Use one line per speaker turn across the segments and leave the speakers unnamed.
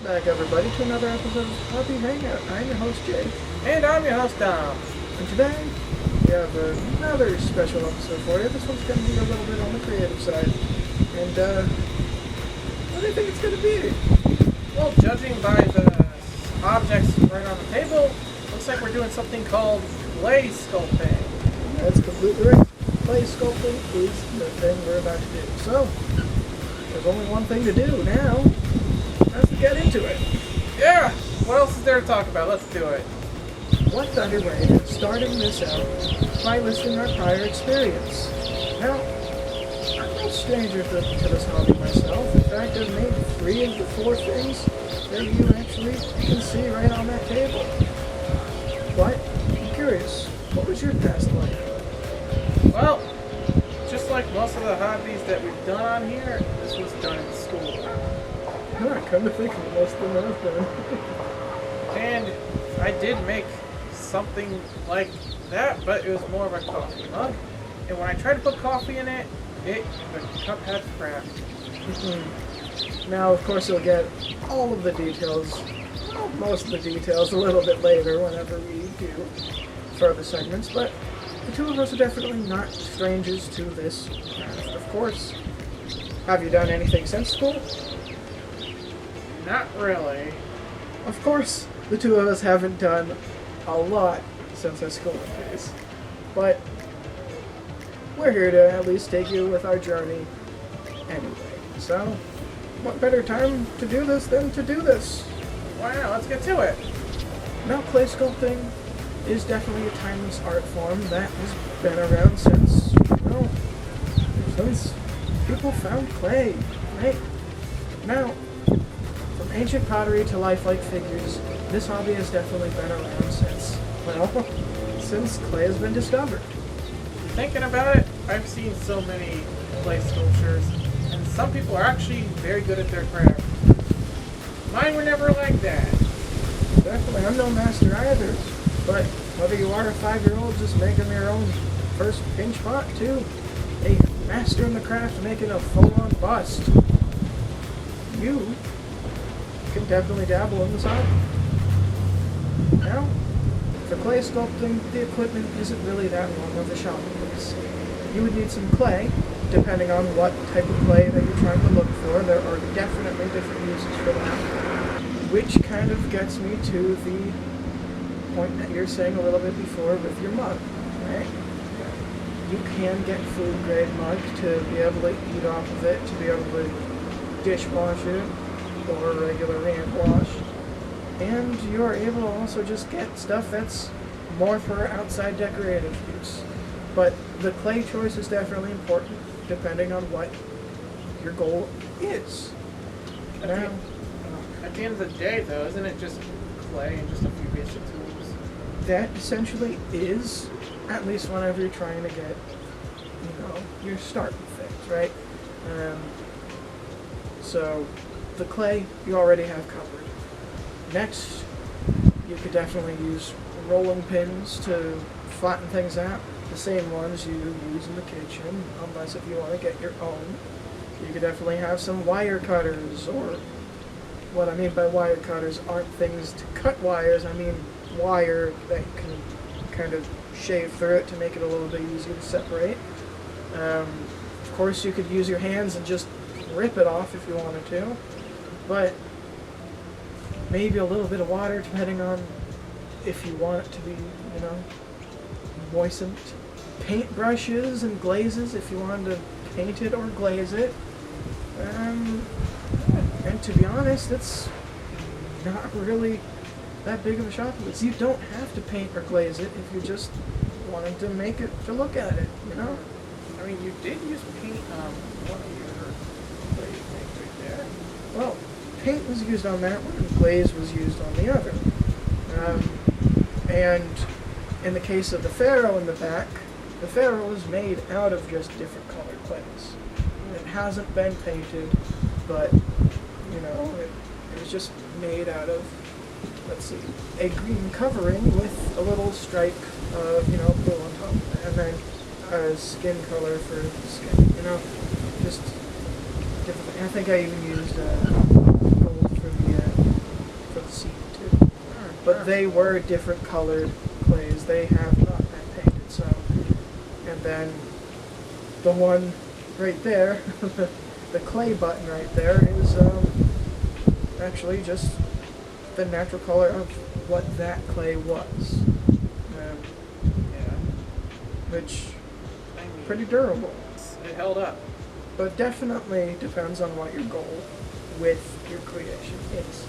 back, everybody, to another episode of Hobby Hangout. I'm your host, Jake.
And I'm your host, Dom.
And today, we have another special episode for you. This one's going to be a little bit on the creative side. And, what do you think it's going to be?
Well, judging by the objects right on the table, looks like we're doing something called Clay Sculpting.
That's completely right. Clay sculpting is the thing we're about to do. So, there's only one thing to do now. Let's get into it.
Yeah! What else is there to talk about? Let's do it.
What better way than starting this out by listing our prior experience? Now, I'm no stranger to this hobby myself. In fact, I've made 3 of the 4 things that you actually can see right on that table. But, I'm curious, what was your past like?
Well, just like most of the hobbies that we've done on here, this was done in school.
No, I come to think of it, most of them I've done.
And I did make something like that, but it was more of a coffee mug. And when I tried to put coffee in it, the cup had cracked.
Now, of course, you'll get all of the details, well, most of the details, a little bit later whenever we do further segments, but the two of us are definitely not strangers to this craft, of course. Have you done anything since school?
Not really.
Of course, the two of us haven't done a lot since our school days, but we're here to at least take you with our journey anyway. So, what better time to do this than to do this?
Wow, let's get to it.
Now, clay sculpting is definitely a timeless art form that has been around since, well, since people found clay, right? Now, from ancient pottery to lifelike figures, this hobby has definitely been around since, well, since clay has been discovered.
Thinking about it, I've seen so many clay sculptures, and some people are actually very good at their craft. Mine were never like that.
Definitely, I'm no master either, but whether you are a 5-year-old just making your own first pinch pot to a master in the craft making a full-on bust, you can definitely dabble in this hobby. Now, for clay sculpting, the equipment isn't really that long of a shopping list. You would need some clay, depending on what type of clay that you're trying to look for. There are definitely different uses for that. Which kind of gets me to the point that you're saying a little bit before with your mug, right? You can get food grade mug to be able to eat off of it, to be able to dishwash it, or regular hand wash. And you're able to also just get stuff that's more for outside decorative use. But the clay choice is definitely important, depending on what your goal is. Now,
At the end of the day, though, isn't it just clay and just a few basic tools?
that essentially is, at least whenever you're trying to get, your starting things, right? So, the clay you already have covered. Next, you could definitely use rolling pins to flatten things out, the same ones you use in the kitchen, unless if you want to get your own. You could definitely have some wire cutters, or what I mean by wire cutters aren't things to cut wires, I mean wire that you can kind of shave through it to make it a little bit easier to separate. Of course, you could use your hands and just rip it off if you wanted to, but maybe a little bit of water depending on if you want it to be, moistened. Paint brushes and glazes if you wanted to paint it or glaze it. And to be honest, it's not really that big of a shopping list. You don't have to paint or glaze it if you just wanted to make it to look at it,
I mean, you did use paint on one of your clay things right there.
Well, paint was used on that one, and glaze was used on the other. And in the case of the ferrule in the back, the ferrule is made out of just different colored clays. It hasn't been painted, but, it was just made out of, let's see, a green covering with a little stripe of, blue on top, and then a skin color for the skin, just different. I think I even used gold for the but they were different colored clays. They have not been painted, so. And then the one right there, the clay button right there is actually just the natural color of what that clay was.
Yeah.
Which,
I mean,
pretty durable.
it held up.
But definitely depends on what your goal with your creation is.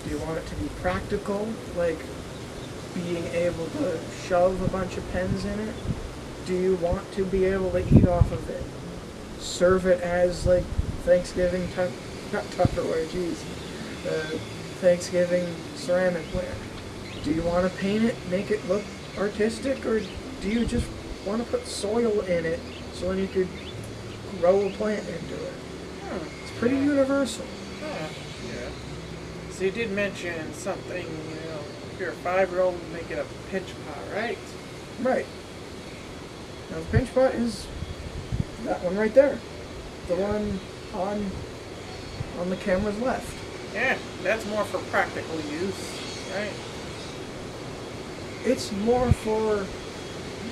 Do you want it to be practical, like being able to shove a bunch of pens in it? Do you want to be able to eat off of it? Serve it as like Thanksgiving, not Tupperware, geez, Thanksgiving ceramic ware? Do you want to paint it, make it look artistic, or do you just want to put soil in it so then you could grow a plant into it? It's pretty universal.
Yeah. So you did mention something, if you're a 5-year-old making a pinch pot, right?
Right. Now the pinch pot is that one right there. The one on the camera's left.
Yeah, that's more for practical use, right?
It's more for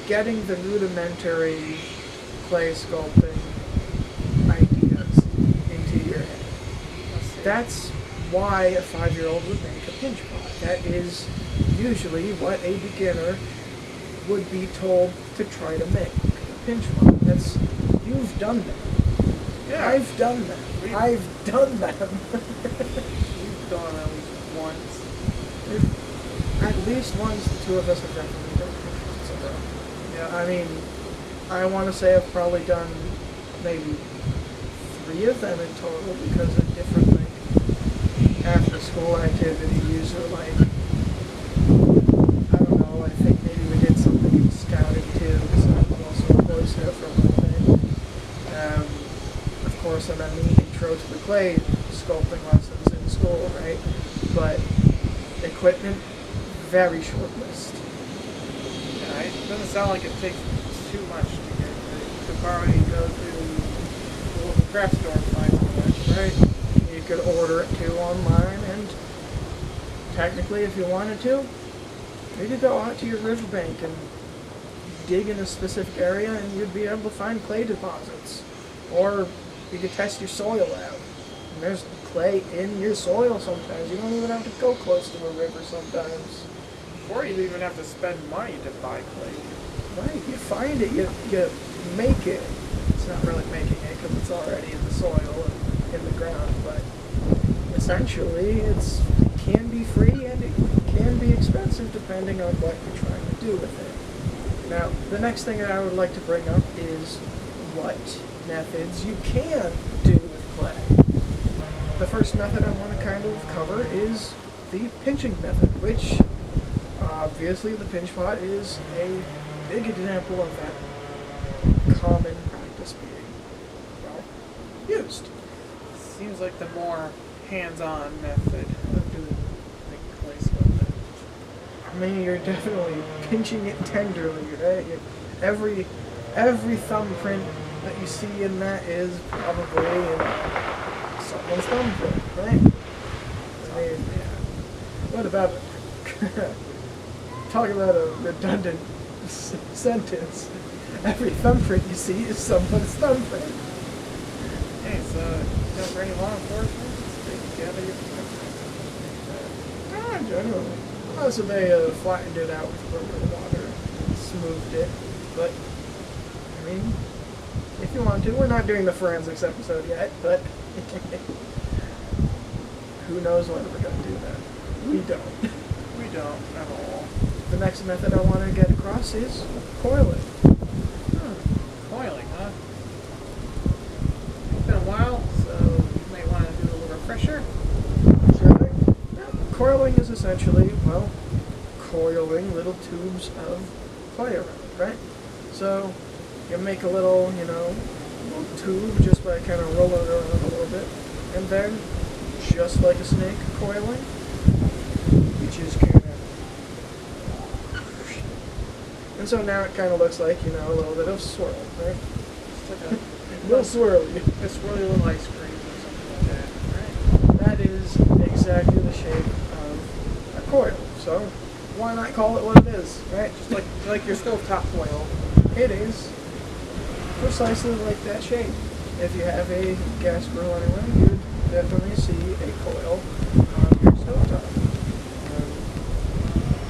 getting the rudimentary clay sculpting ideas into your head. That's why a 5-year-old would make a pinch pot. That is usually what a beginner would be told to try to make. A pinch pot. You've done that.
Yeah.
I've done that. I've done that.
We've done at least once.
At least once, the two of us have definitely done pinch pots.
Yeah.
I mean, I want to say I've probably done maybe 3 of them in total because of different like after school activities or like I don't know. I think maybe we did something in scouting too because I'm also a Boy Scout for one thing. Of course, and then the intro to the clay sculpting lessons in school, right? But equipment, very short list.
Yeah, it doesn't sound like it takes too much to get it. You could probably go to the local craft store and find something,
Right. You could order it too online, and technically, if you wanted to, you could go out to your riverbank and dig in a specific area, and you'd be able to find clay deposits. Or you could test your soil out. And there's clay in your soil sometimes. You don't even have to go close to a river sometimes.
Or you even have to spend money to buy clay.
Right, you find it, you make it. It's not really making it because it's already in the soil and in the ground, but essentially it can be free and it can be expensive depending on what you're trying to do with it. Now, the next thing that I would like to bring up is what methods you can do with clay. The first method I want to kind of cover is the pinching method, which obviously the pinch pot is a big example of that common practice being, well, used.
Seems like the more hands-on method of doing like clay sculpting.
I mean, you're definitely pinching it tenderly, right? Every thumbprint that you see in that is probably in someone's thumbprint, right? I mean, what about talk about a redundant sentence. Every thumbprint you see is someone's thumbprint.
Hey, so for any law enforcement, they gather your thumbprint.
Generally. Also, they flattened it out with a little bit of water, smoothed it. But, I mean, if you want to, we're not doing the forensics episode yet, but who knows when we're going to do that. We don't.
We don't at all.
The next method I want to get across is coiling.
Coiling, huh? It's been a while, so you may want to do a little refresher.
So, coiling is essentially, well, coiling little tubes of clay around, right? So, you make a little, little tube just by kind of rolling it around a little bit, and then, just like a snake coiling, you just kind of. And so now it kind of looks like, a little bit of swirl, right?
It's like a
little swirly.
A swirly little ice cream or something like that, right?
That is exactly the shape of a coil. So why not call it what it is, right?
Just like your stovetop coil.
It is precisely like that shape. If you have a gas grill anyway, you definitely see a coil on your stovetop.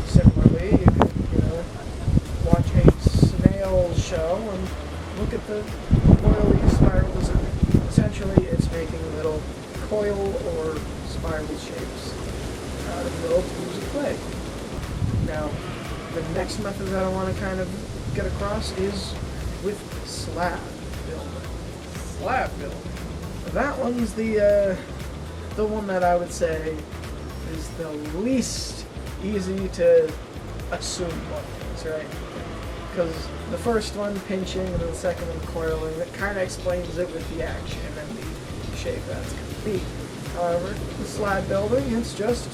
Similarly, you could, watch a snail show and look at the coily spiral design. Essentially, it's making little coil or spiral shapes out of little tubes of clay. Now, the next method that I want to kind of get across is with slab building.
Slab building.
That one's the one that I would say is the least easy to assume what it is, right? Because the first one, pinching, and then the second one, coiling, it kind of explains it with the action and the shape that's going to be. However, the slab building, it's just,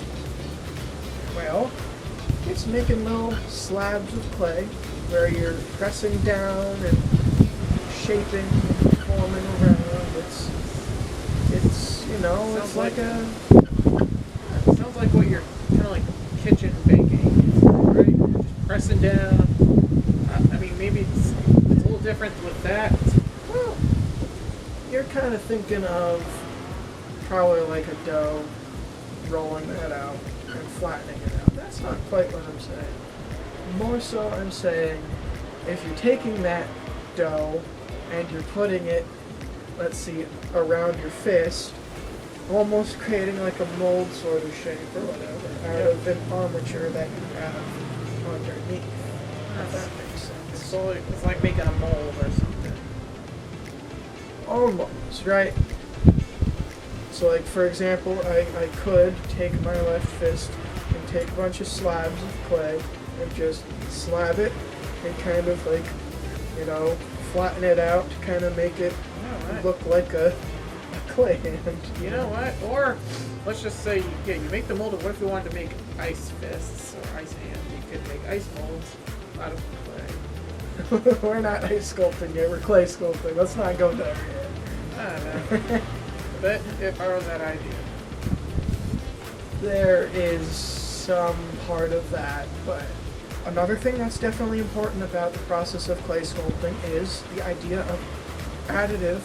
well, it's making little slabs of clay where you're pressing down and shaping and forming around. It's
Sounds
like a...
Sounds like what you're kind of like kitchen baking, right? Just pressing down. I mean, maybe it's a little different with that.
Well, you're kind of thinking of probably like a dough, rolling that out and flattening it out. That's not quite what I'm saying. More so, I'm saying if you're taking that dough and you're putting it, let's see, around your fist, almost creating like a mold sort of shape or whatever out of an armature that you have underneath. If that makes sense.
So it's like making a mold or something.
Almost, right? So like, for example, I could take my left fist and take a bunch of slabs of clay and just slab it and kind of like, flatten it out to kind of make it look like a clay hand.
You know what? Or let's just say, you make the mold. What if you wanted to make ice fists or ice hands? You could make ice molds out of clay.
We're not ice sculpting here, we're clay sculpting. Let's not go there yet.
I don't know. But if I was that idea.
There is some part of that, but another thing that's definitely important about the process of clay sculpting is the idea of additive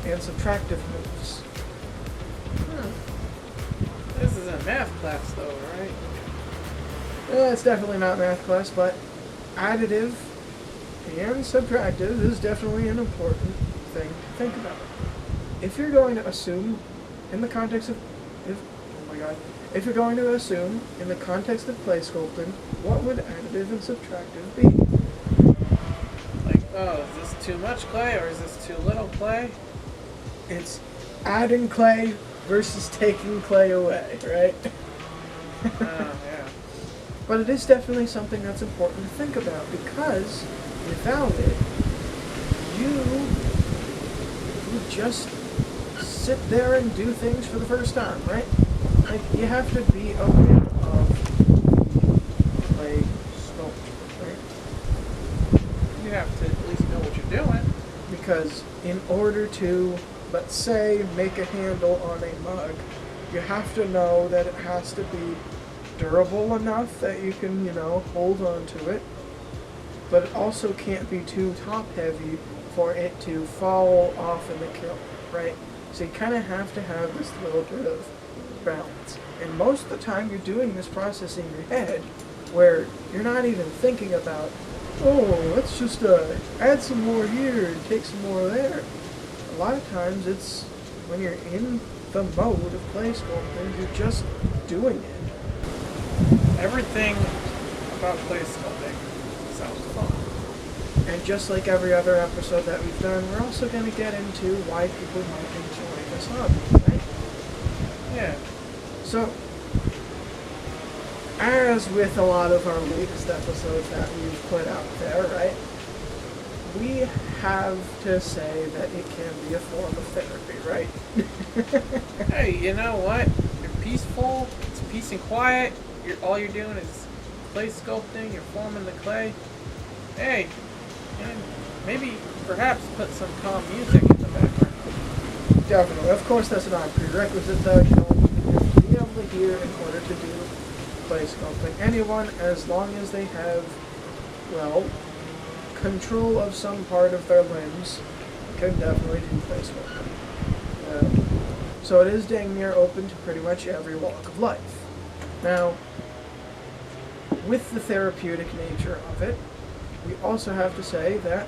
and subtractive moves.
This is a math class though, right?
It's definitely not math class, but additive and subtractive is definitely an important thing to think about. If you're going to assume in the context of if you're going to assume in the context of clay sculpting, what would additive and subtractive be?
Like, oh, is this too much clay or is this too little clay?
It's adding clay versus taking clay away, right?
Oh, yeah.
But it is definitely something that's important to think about, because without it, you would just sit there and do things for the first time, right? Like, you have to be aware of clay sculpture, right?
You have to at least know what you're doing.
Because in order to, let's say, make a handle on a mug, you have to know that it has to be durable enough that you can, hold on to it. But it also can't be too top heavy for it to fall off in the kiln, right? So you kind of have to have this little bit of balance. And most of the time you're doing this process in your head where you're not even thinking about, oh, let's just add some more here and take some more there. A lot of times it's when you're in the mode of clay sculpting, you're just doing it.
Everything about clay sculpting sounds fun.
And just like every other episode that we've done, we're also going to get into why people might enjoy this hobby, right?
Yeah.
So, as with a lot of our latest episodes that we've put out there, right, we have to say that it can be a form of therapy, right?
Hey, you know what? You're peaceful. It's peace and quiet. All you're doing is clay sculpting. You're forming the clay. Hey, and maybe perhaps put some calm music in the background.
Definitely. Of course, that's not a prerequisite, though. You know, you have to be able to hear in order to do clay sculpting. Anyone, as long as they have, well, control of some part of their limbs, can definitely do clay sculpting. So it is dang near open to pretty much every walk of life. Now, with the therapeutic nature of it, we also have to say that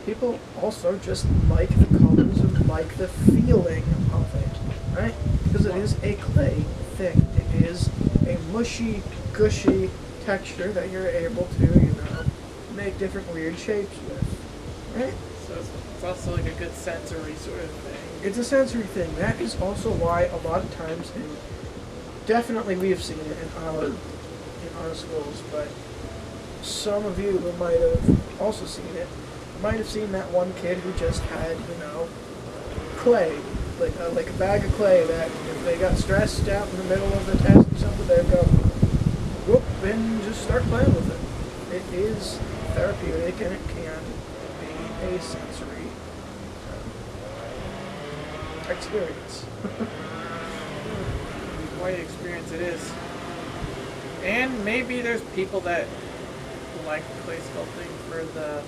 people also just like the colors and like the feeling of it, right? Because it is a clay thing. It is a mushy, gushy texture that you're able to, make different weird shapes with, right?
So it's also like a good sensory sort of thing.
It's a sensory thing. That is also why a lot of times, and definitely we've seen it in our schools, but some of you who might have also seen it might have seen that one kid who just had, clay, like a bag of clay that if they got stressed out in the middle of the test or something, they'd go whoop and just start playing with it. It is therapeutic and it can be a sensory experience.
Quite an experience it is. And maybe there's people that like clay sculpting for the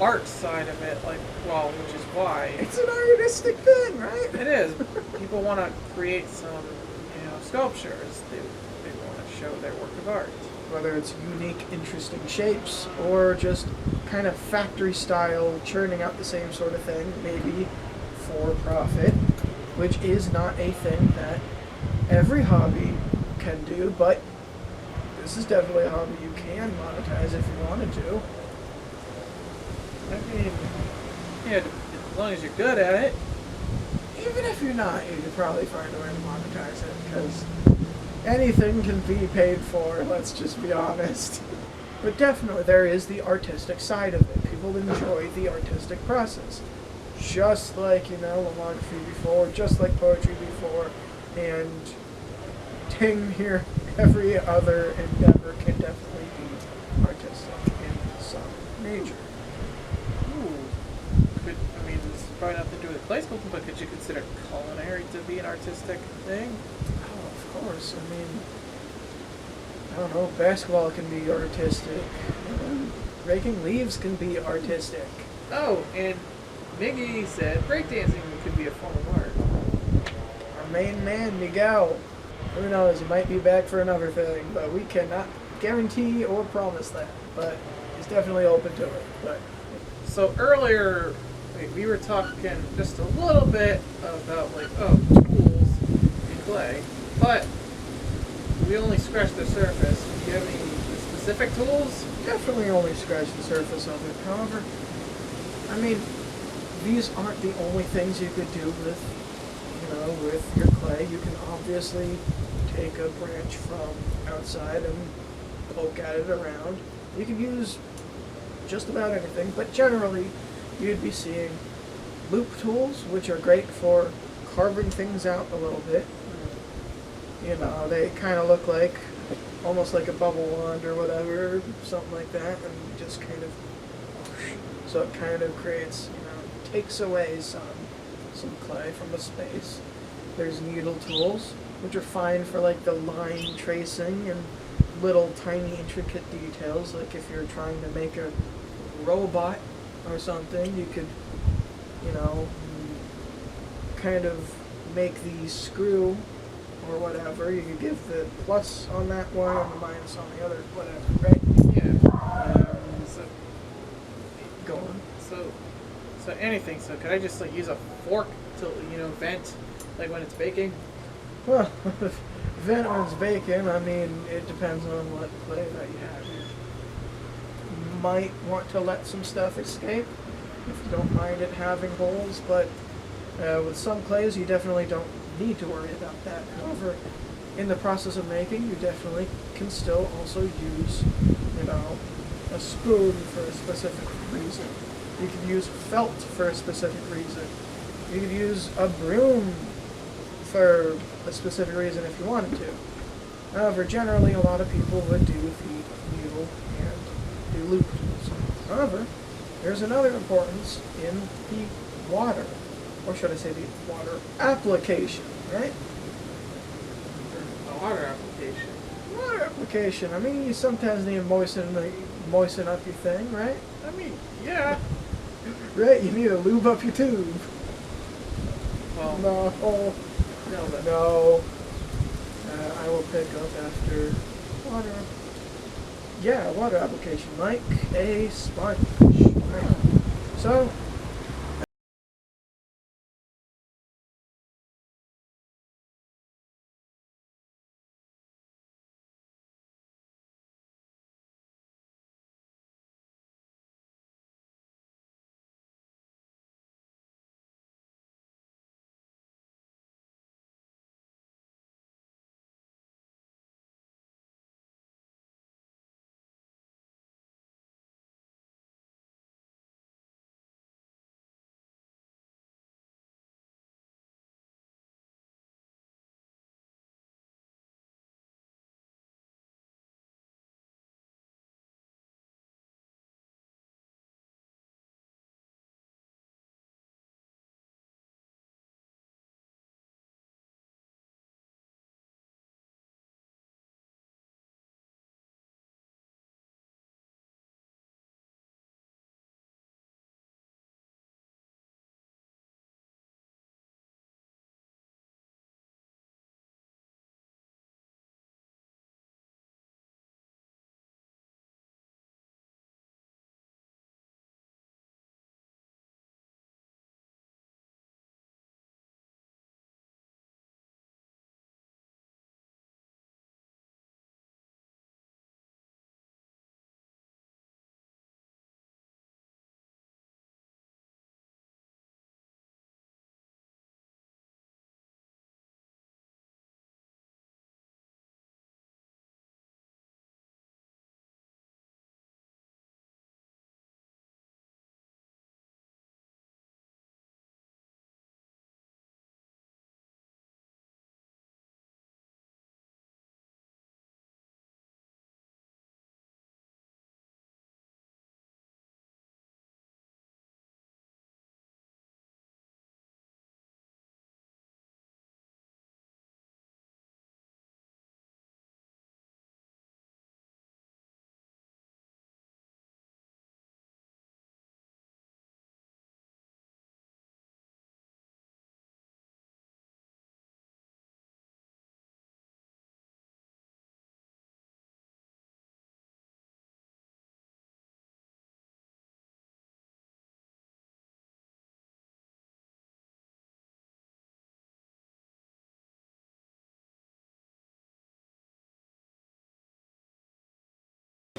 art side of it, which is why.
It's an artistic thing, right?
It is. People want to create some, sculptures. They want to show their work of art.
Whether it's unique, interesting shapes, or just kind of factory style, churning out the same sort of thing, maybe for profit, which is not a thing that every hobby can do, but this is definitely a hobby you can monetize if you wanted to.
I mean, yeah, as long as you're good at it.
Even if you're not, you could probably find a way to monetize it, because anything can be paid for, let's just be honest. But definitely there is the artistic side of it. People enjoy the artistic process. Just like, lomography before, just like poetry before, and dang near every other endeavor can definitely be artistic in some nature.
This is probably nothing to do with clay sculpting, but could you consider culinary to be an artistic thing?
Oh, of course. I don't know, basketball can be artistic. Raking leaves can be artistic.
Oh, and Miggy said breakdancing could be a form of art.
Our main man, Miguel. Who knows, he might be back for another thing, but we cannot guarantee or promise that. But he's definitely open to it. But
so earlier, we were talking just a little bit about tools in clay, but we only scratched the surface. Do you have any specific tools?
Definitely only scratched the surface of it. However, these aren't the only things you could do with your clay. You can obviously take a branch from outside and poke at it around. You can use just about anything, but generally you'd be seeing loop tools, which are great for carving things out a little bit. They kind of look like almost like a bubble wand or whatever, something like that, and just kind of, so it kind of creates, takes away some clay from a space. There's needle tools, which are fine for the line tracing and little tiny intricate details, like if you're trying to make a robot or something, you could, kind of make the screw or whatever. You could give the plus on that one and the minus on the other, whatever, right?
Yeah.
Go on.
So anything. So could I just use a fork to vent when it's baking?
Well, if vent when it's baking, it depends on what clay that you have. You might want to let some stuff escape if you don't mind it having holes, but with some clays you definitely don't need to worry about that. However, in the process of making, you definitely can still also use, a spoon for a specific reason. You could use felt for a specific reason. You could use a broom for a specific reason if you wanted to. However, generally a lot of people would do the needle and the loop tools. However, there's another importance in the water, or should I say the water application, right?
A water application.
Water application. I mean, you sometimes need to moisten up your thing, right?
I mean, yeah.
Right, you need to lube up your tube.
Well,
No.
no, but
No. I will pick up after water. Yeah, water application, like a sponge. Right. So,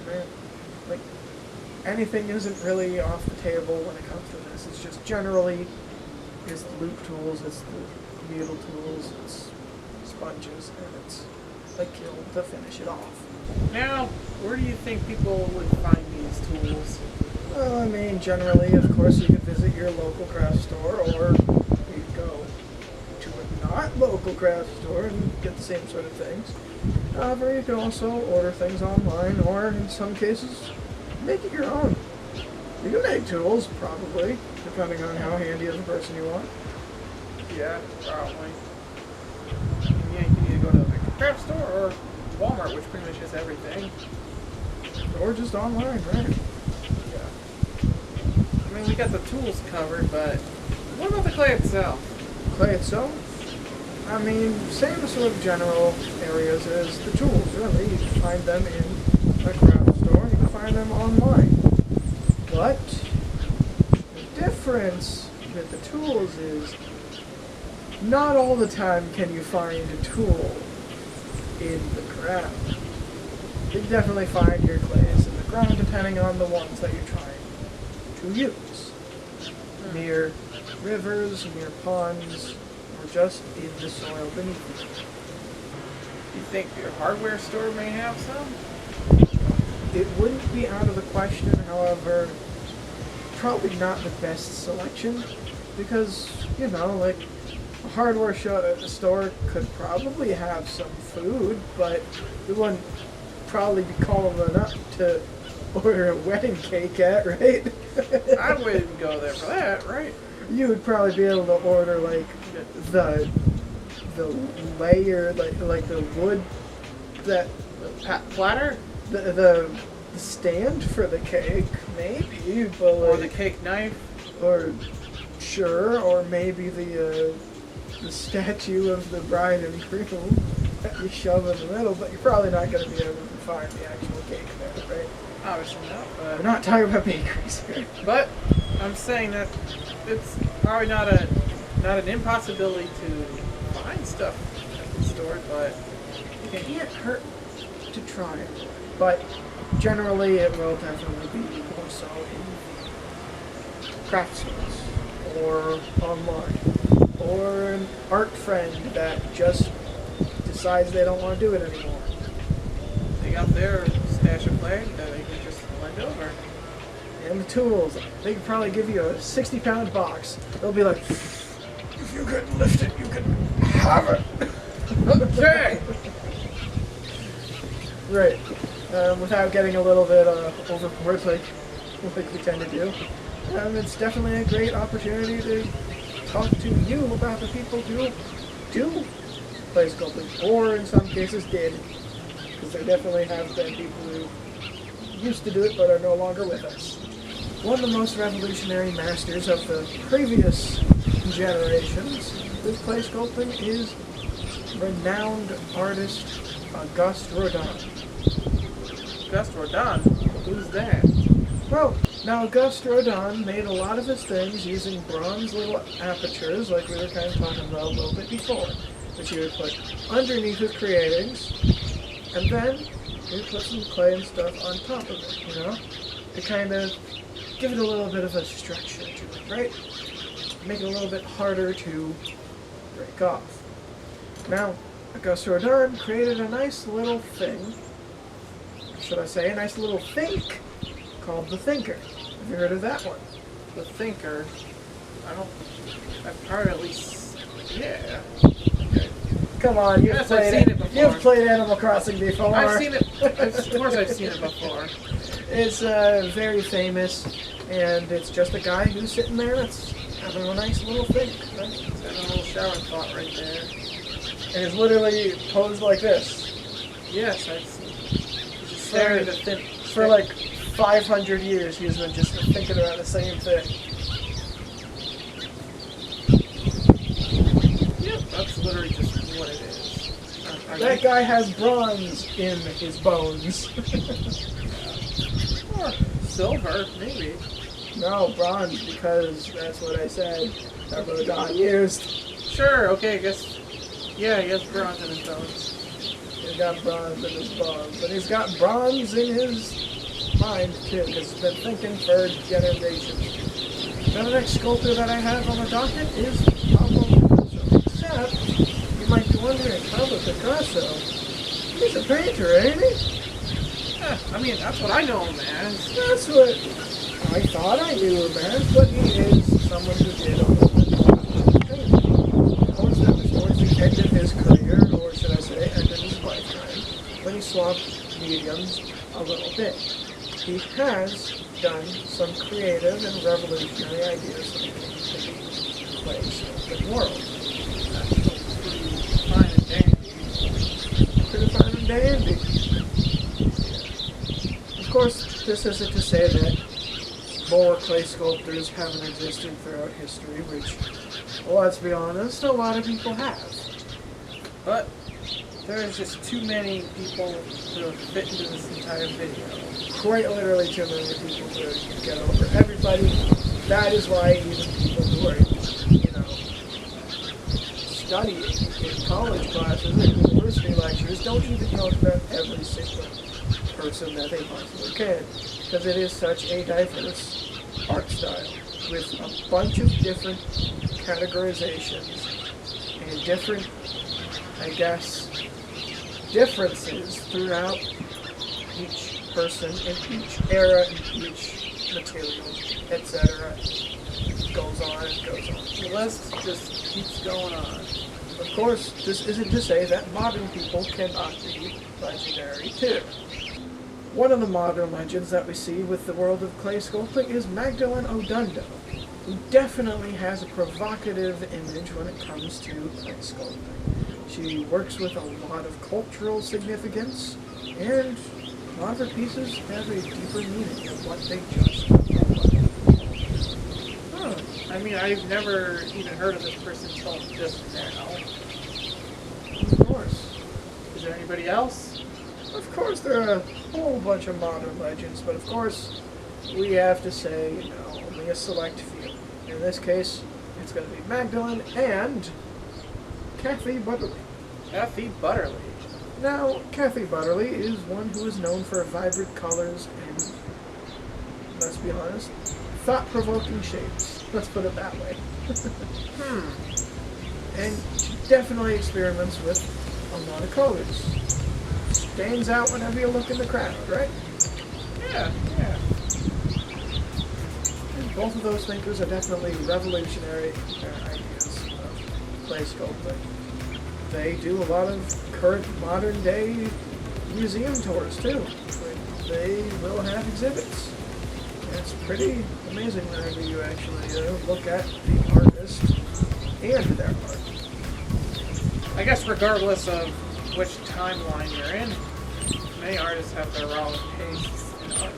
man, like, anything isn't really off the table when it comes to this. It's just generally, it's the loop tools, it's the needle tools, it's sponges, and it's a kiln to finish it off.
now, where do you think people would find these tools?
Well, I mean, generally, of course, you could visit your local craft store, or you could go to a not local craft store and get the same sort of things. However, you can also order things online, or in some cases, make it your own. You can make tools, probably, depending on how handy of a person you are.
Yeah, probably. Yeah, you can either go to a craft store or Walmart, which pretty much has everything.
Or just online, right?
Yeah. I mean, we got the tools covered, but what about the clay itself?
Clay itself, I mean, same sort of general areas as the tools, really. You can find them in a craft store, you can find them online. But the difference with the tools is not all the time can you find a tool in the ground. You can definitely find your clays in the ground depending on the ones that you're trying to use. Near rivers, near ponds, or just in the soil beneath you.
You think your hardware store may have some?
It wouldn't be out of the question, however, probably not the best selection, because, you know, like, a hardware store could probably have some food, but it wouldn't probably be calling enough to order a wedding cake at, right?
I wouldn't go there for that, right?
You would probably be able to order, like, the layer, like the wood that
Platter?
The stand for the cake, maybe, but
Or the cake knife?
or sure, or maybe the statue of the bride and groom that you shove in the middle, but you're probably not going to be able to find the actual cake there, right?
Obviously not.
We're not talking about bakeries here.
But I'm saying that it's probably not an impossibility to find stuff at the store, but
It can't hurt to try it, but generally it will definitely be more so in craft stores or online or an art friend that just decides they don't want to do it anymore.
they got their stash of clay that they can just lend over.
And the tools, they could probably give you a 60-pound box. They'll be like, if you can lift it, you can have it.
Okay!
Right. Without getting a little bit overboard like we tend to do. It's definitely a great opportunity to talk to you about the people who do play sculpting, or in some cases did. Because there definitely have been people who used to do it but are no longer with us. One of the most revolutionary masters of the previous generations with clay sculpting is renowned artist Auguste Rodin.
Auguste Rodin? Who's that?
Well, now Auguste Rodin made a lot of his things using bronze little apertures, like we were kind of talking about a little bit before, which he would put underneath his creatings, and then he would put some clay and stuff on top of it, you know, to kind of give it a little bit of a structure to it, right? Make it a little bit harder to break off. Now, Auguste Rodin created a nice little thing, should I say, a nice little think, called the Thinker. Have you heard of that one?
The Thinker. I've heard at least, yeah. Okay.
Come on, you've
Yes, I've
played
seen it before.
You've played Animal Crossing before.
I've seen it, of course I've seen it before.
It's very famous, and it's just a guy who's sitting there that's having a nice little think. Right?
It's got a little shower thought right there.
And it's literally posed like this.
Yes, I've seen it. Just staring at the thin.
For like 500 years, he's been just thinking about the same thing.
Yep, that's literally just what it is.
That guy has bronze in his bones.
Or silver, maybe.
No, bronze, because that's what I said. That Rodin used.
Sure, okay, I guess. Yeah, he has bronze in his bones.
He's got bronze in his bones. And he's got bronze in his mind, too, because he's been thinking for generations. Now, the next sculptor that I have on the docket is Pablo Picasso. Except, you might be wondering, Pablo Picasso, he's a painter, ain't he?
Yeah, I mean, that's what I know him as.
That's what I thought I knew him as, but he is someone who did a whole bunch of painting. Towards the end of his career, or should I say, end of his lifetime, when he swapped mediums a little bit. He has done some creative and revolutionary ideas that he can play sculpting world.
That's pretty fine and dandy.
Pretty fine and dandy. Of course, this isn't to say that more clay sculptors haven't existed throughout history, which, well, let's be honest, a lot of people have.
But there's just too many people to fit into this entire video.
Quite literally too many people to get over everybody. That is why even people who are, studying in college classes and university lectures don't even know about every single person that they possibly can. Because it is such a diverse art style with a bunch of different categorizations and different, I guess, differences throughout each person in each era, in each material, etc. Goes on and goes on.
The list just keeps going on.
Of course, this isn't to say that modern people cannot be legendary too. One of the modern legends that we see with the world of clay sculpting is Magdalene Odundo, who definitely has a provocative image when it comes to clay sculpting. She works with a lot of cultural significance, and a lot of her pieces have a deeper meaning than what they just
Huh. I mean, I've never even heard of this person until just now.
Of course.
Is there anybody else?
Of course, there are a whole bunch of modern legends, but of course, we have to say, only a select few. In this case, it's going to be Magdalene and Kathy Butterly.
Kathy Butterly.
Now, Kathy Butterly is one who is known for vibrant colors and, let's be honest, thought-provoking shapes. Let's put it that way. And she definitely experiments with a lot of colors. Stands out whenever you look in the crowd, right?
Yeah.
And both of those thinkers are definitely revolutionary in their ideas of clay sculpting. They do a lot of current modern day museum tours too. They will have exhibits. It's pretty amazing whenever you actually look at the artist and their art.
I guess regardless of which timeline you're in, many artists have their own tastes in art.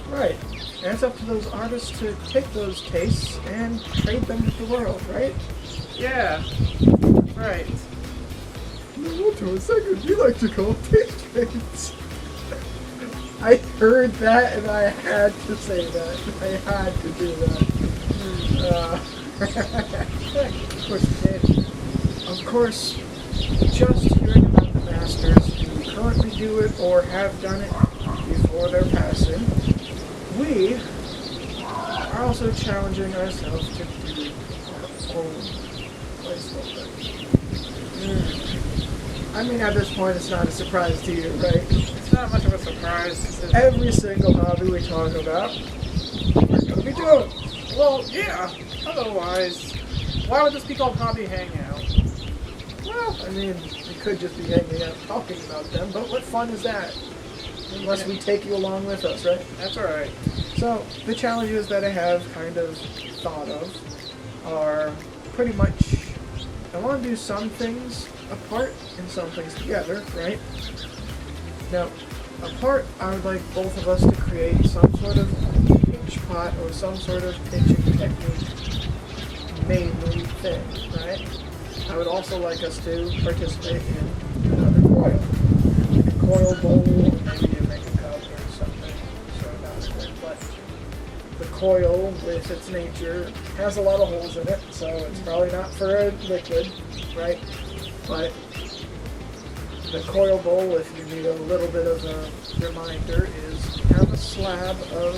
Right. And it's up to those artists to take those tastes and trade them with the world, right?
Yeah. Right.
Hold to a second, you like to call taste trades. I heard that and I had to say that. I had to do that. Of course you did. Of course, just hearing about the masters who currently do it or have done it before their passing, we are also challenging ourselves to do our own place sculpting. I mean, at this point, it's not a surprise to you, right?
It's not much of a surprise.
Every single hobby we talk about, we're going to be doing.
Well, yeah. Otherwise, why would this be called Hobby Hangout?
Well, I mean, we could just be hanging out talking about them, but what fun is that? Unless we take you along with us, right?
That's alright.
So, the challenges that I have kind of thought of are pretty much, I want to do some things apart and some things together, right? Now, apart, I would like both of us to create some sort of pinch pot or some sort of pinching technique mainly thing, right? I would also like us to participate in another coil. Like a coil bowl, or maybe you make a cup or something sort of out of it. But the coil, with its nature, has a lot of holes in it, so it's probably not for a liquid, right? But the coil bowl, if you need a little bit of a reminder, is have a slab of,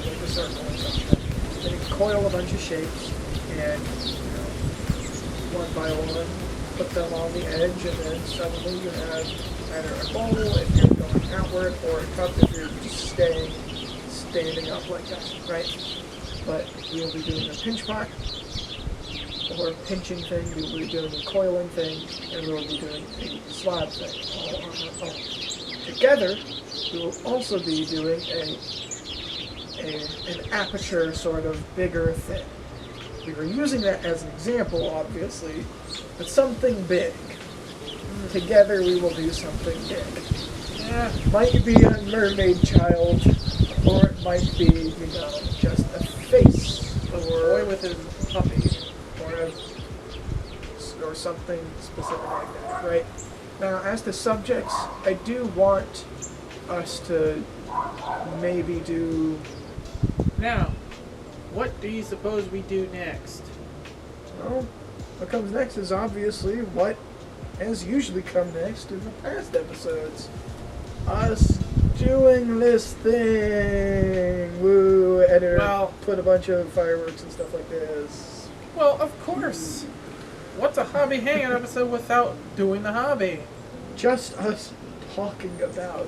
like a circle or something. Then you coil a bunch of shapes and, one by one, put them on the edge, and then suddenly you have either a bowl if you're going outward, or a cup if you're just standing up like that, right? But you'll be doing a pinch pot, or a pinching thing, we'll be doing a coiling thing, and we'll be doing a slab thing, all on our own. Together, we will also be doing an aperture sort of bigger thing. We were using that as an example, obviously, but something big. Together we will do something big.
Yeah.
Might be a mermaid child, or it might be, just a face,
A boy with his puppy.
or something specific like that, right? Now, as to subjects, I do want us to maybe do...
Now, what do you suppose we do next?
Well, what comes next is obviously what has usually come next in the past episodes. Us doing this thing! Woo! And put a bunch of fireworks and stuff like this.
Well, of course. What's a Hobby Hangout episode without doing the hobby?
Just us talking about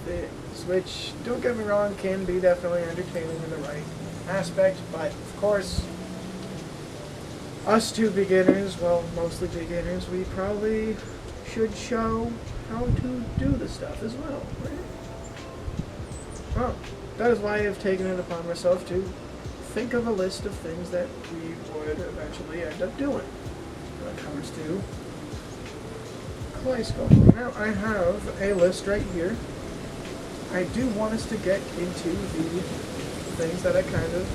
things, which, don't get me wrong, can be definitely entertaining in the right aspect, but of course, us two beginners, well, mostly beginners, we probably should show how to do the stuff as well, right? Well, that is why I have taken it upon myself to think of a list of things that we would eventually end up doing when it comes to clay sculpting. Now I have a list right here. I do want us to get into the things that I kind of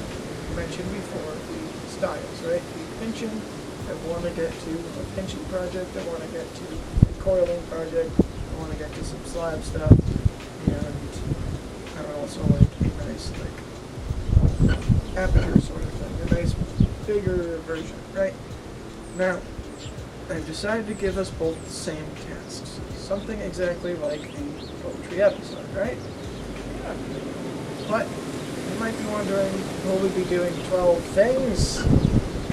mentioned before, the styles, right? The pinching, I want to get to a pinching project, I want to get to a coiling project, I want to get to some slab stuff, and I would also like a nice, like, aperture sort of thing, a nice bigger version, right? Now, I've decided to give us both the same tasks. Something exactly like a poetry episode, right? Yeah. But you might be wondering, will we be doing 12 things?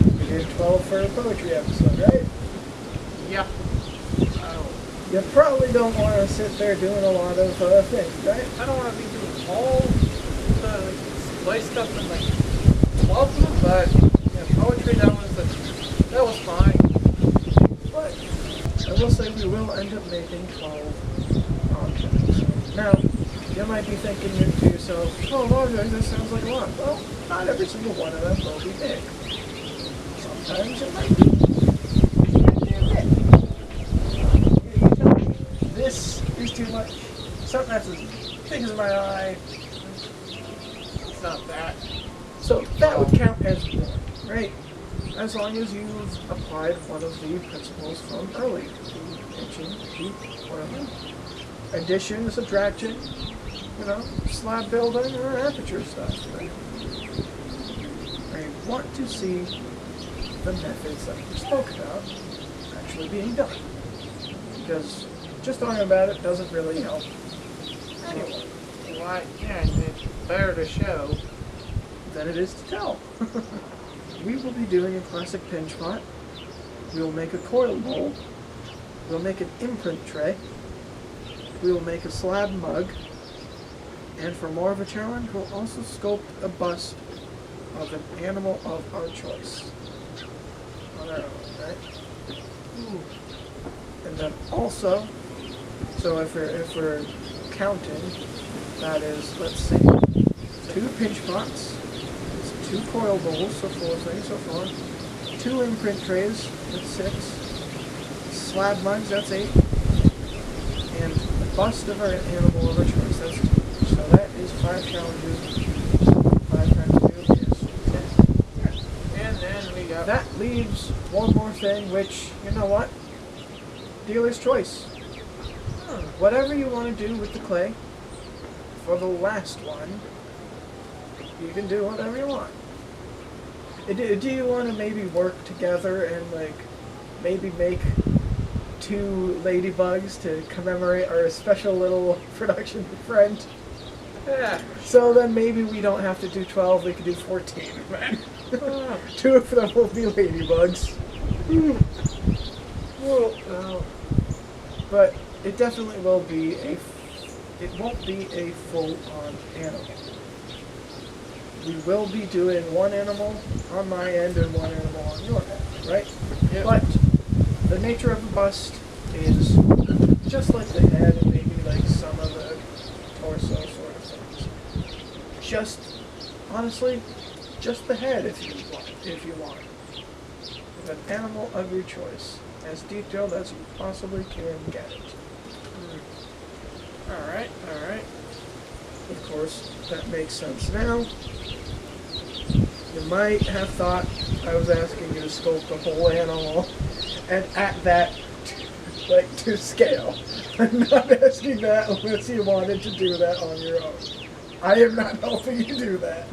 We did 12 for a poetry episode, right?
Yeah.
You probably don't want to sit there doing a lot of things, right?
I don't want to be doing all the play stuff in like 12 of them, but yeah, poetry, that was fine. But
I will say we will end up making 12 objects. Now, you might be thinking to yourself, 12 objects, that sounds like a lot. Well, not every single one of them will be big. Sometimes it might be big. This is too much. Something that's as big as my eye. It's not that. So that would count as one, right? As long as you've applied one of the principles from earlier. Addition, subtraction, slab building, or aperture stuff. Right? I want to see the methods that we spoke about actually being done. Because just talking about it doesn't really help anyone.
Why? Yeah, it's better to show
than it is to tell. We will be doing a classic pinch pot. We will make a coil bowl. We'll make an imprint tray. We will make a slab mug. And for more of a challenge, we'll also sculpt a bust of an animal of our choice. On our own, right? Ooh. And then also, so if we're counting, that is, let's see, 2 pinch pots, 2 coil bowls, so 4 things so far, 2 imprint trays, that's 6, slab mugs, that's 8, and the bust of our animal of our choice, that's 2. So that is 5 challenges. 5 times 2 is 10.
And then we got...
That leaves one more thing, which, you know what? Dealer's choice. Whatever you want to do with the clay, for the last one, you can do whatever you want. Do you want to maybe work together and, like, maybe make 2 ladybugs to commemorate our special little production friend?
Yeah.
So then maybe we don't have to do 12, we could do 14, man. 2 of them will be ladybugs. Well, but it definitely will be it won't be a full-on animal. We will be doing 1 animal on my end and 1 animal on your end, right?
Yep.
But the nature of the bust is just like the head and maybe like some of the torso sort of things. Just, honestly, just the head if you want. With an animal of your choice. As detailed as you possibly can get it.
Alright.
Of course, that makes sense now. You might have thought I was asking you to sculpt the whole animal, and at that, like, to scale. I'm not asking that unless you wanted to do that on your own. I am not helping you do that.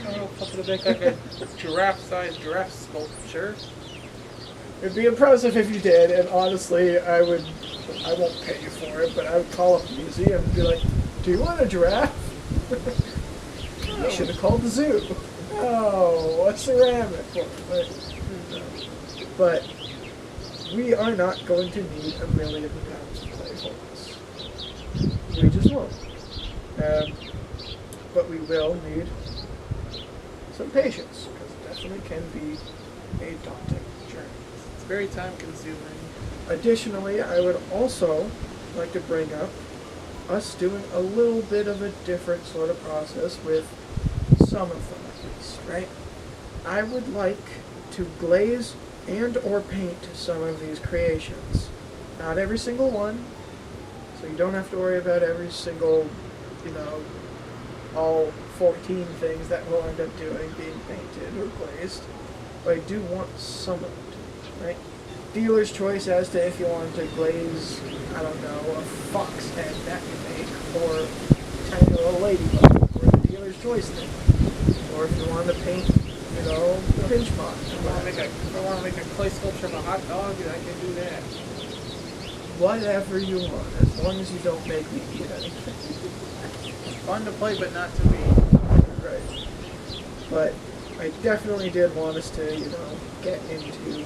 Oh, something to make like a giraffe-sized giraffe sculpture.
It'd be impressive if you did, and honestly, I won't pay you for it, but I would call up a museum and be like, do you want a giraffe? You should have called the zoo. Oh, a ceramic one. But we are not going to need 1,000,000 pounds of clay for this. We just won't. But we will need some patience, because it definitely can be a daunting journey.
It's very time-consuming.
Additionally, I would also like to bring up us doing a little bit of a different sort of process with some of them at least, right? I would like to glaze and or paint some of these creations Not every single one. So you don't have to worry about every single, all 14 things that we'll end up doing being painted or glazed. But I do want some of it, right? Dealer's choice as to if you want to glaze, I don't know, a fox head that you make, or a tiny little ladybug, or the dealer's choice thing. Or if you want to paint, the pinch pot.
If I want to make a clay sculpture of a hot dog, I can do that.
Whatever you want, as long as you don't make me eat anything.
Fun to play, but not to be.
Right. But I definitely did want us to, get into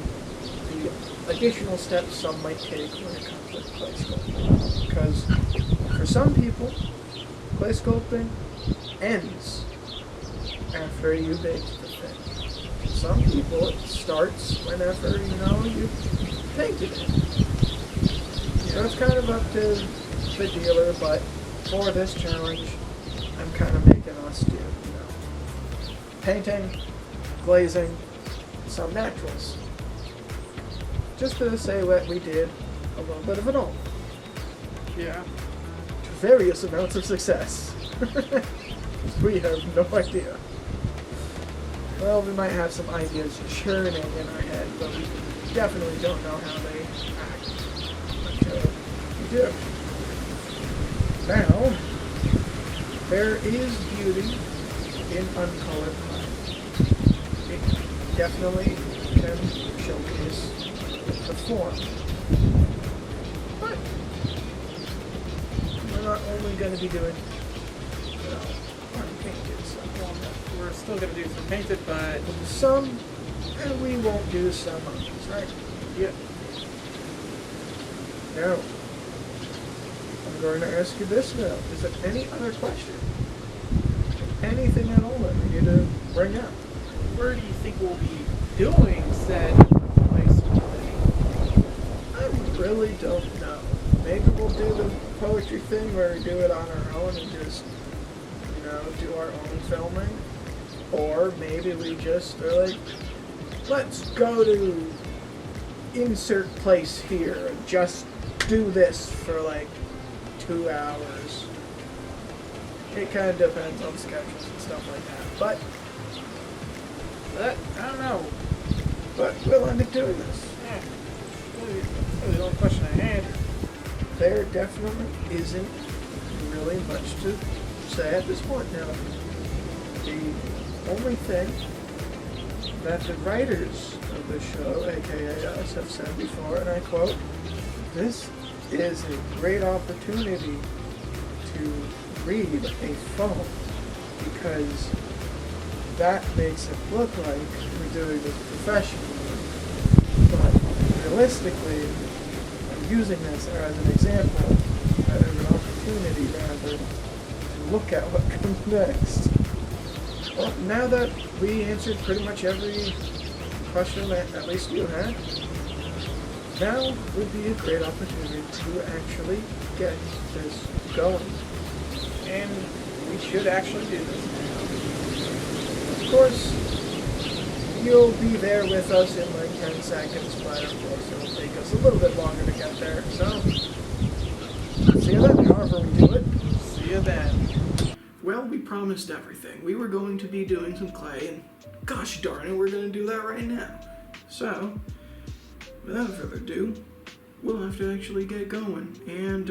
the additional steps some might take when it comes to clay sculpting. Because for some people, clay sculpting ends after you bake the thing. For some people, it starts whenever, you painted it. So it's kind of up to the dealer, but for this challenge, I'm kind of making us do, painting, glazing, some naturals. Just to say what we did, a little bit of it all.
Yeah.
To various amounts of success. We have no idea. Well, we might have some ideas churning in our head, but we definitely don't know how they act until we do. Now, there is beauty in uncolored clay. It definitely can showcase the form. But we're not only going to be doing, unpainted stuff.
We're still going to do some painted, but
Some, and we won't do some others, right?
yeah.
Now, I'm going to ask you this now. Is there any other question? Anything at all that we need to bring up?
Where do you think we'll be doing said clay sculpting?
I really don't know. Maybe we'll do the poetry thing where we do it on our own and just, do our own filming. Or maybe we just are like, let's go to insert place here and just do this for 2 hours. It kind of depends on schedules and stuff like that.
But I don't know.
But we'll end up doing this.
Yeah. Really the only question I had.
There definitely isn't really much to say at this point now. The only thing that the writers of the show, aka us, have said before, and I quote, "This is a great opportunity to read a phone because that makes it look like we're doing this professionally. But realistically, I'm using this as an example, as an opportunity rather, to look at what comes next." Well, now that we answered pretty much every question that at least you had, now would be a great opportunity to actually get this going.
And we should actually do this.
Of course, you'll be there with us in 10 seconds, but of course it'll take us a little bit longer to get there, so see you then, however we do it.
See you then.
Well, we promised everything. We were going to be doing some clay, and gosh darn it, we're going to do that right now. So, without further ado, we'll have to actually get going. And,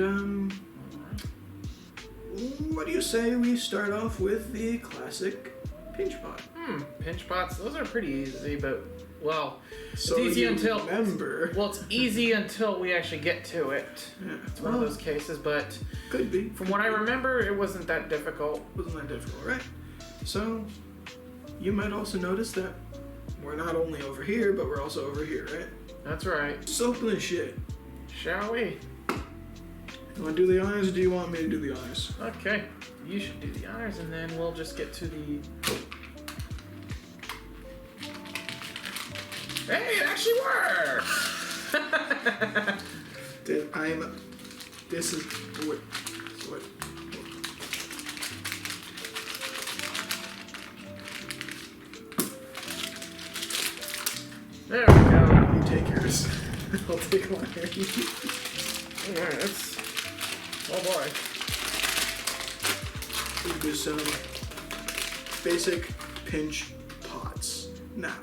what do you say we start off with the classic pinch pot?
Pinch pots, those are pretty easy, but, well,
So
it's easy
you
until...
remember.
Well, it's easy until we actually get to it.
Yeah,
It's one of those cases, but
could be.
from what I remember, it wasn't that difficult.
Wasn't that difficult, right? So, you might also notice that we're not only over here, but we're also over here, right?
That's right.
Let's open this shit.
Shall we?
You want to do the honors, or do you want me to do the honors?
Okay, you should do the honors, and then we'll just get to the... Hey, it actually works!
This is what.
There we go.
You take yours. I'll take mine.
Alright, oh boy.
We'll do some basic pinch pots now.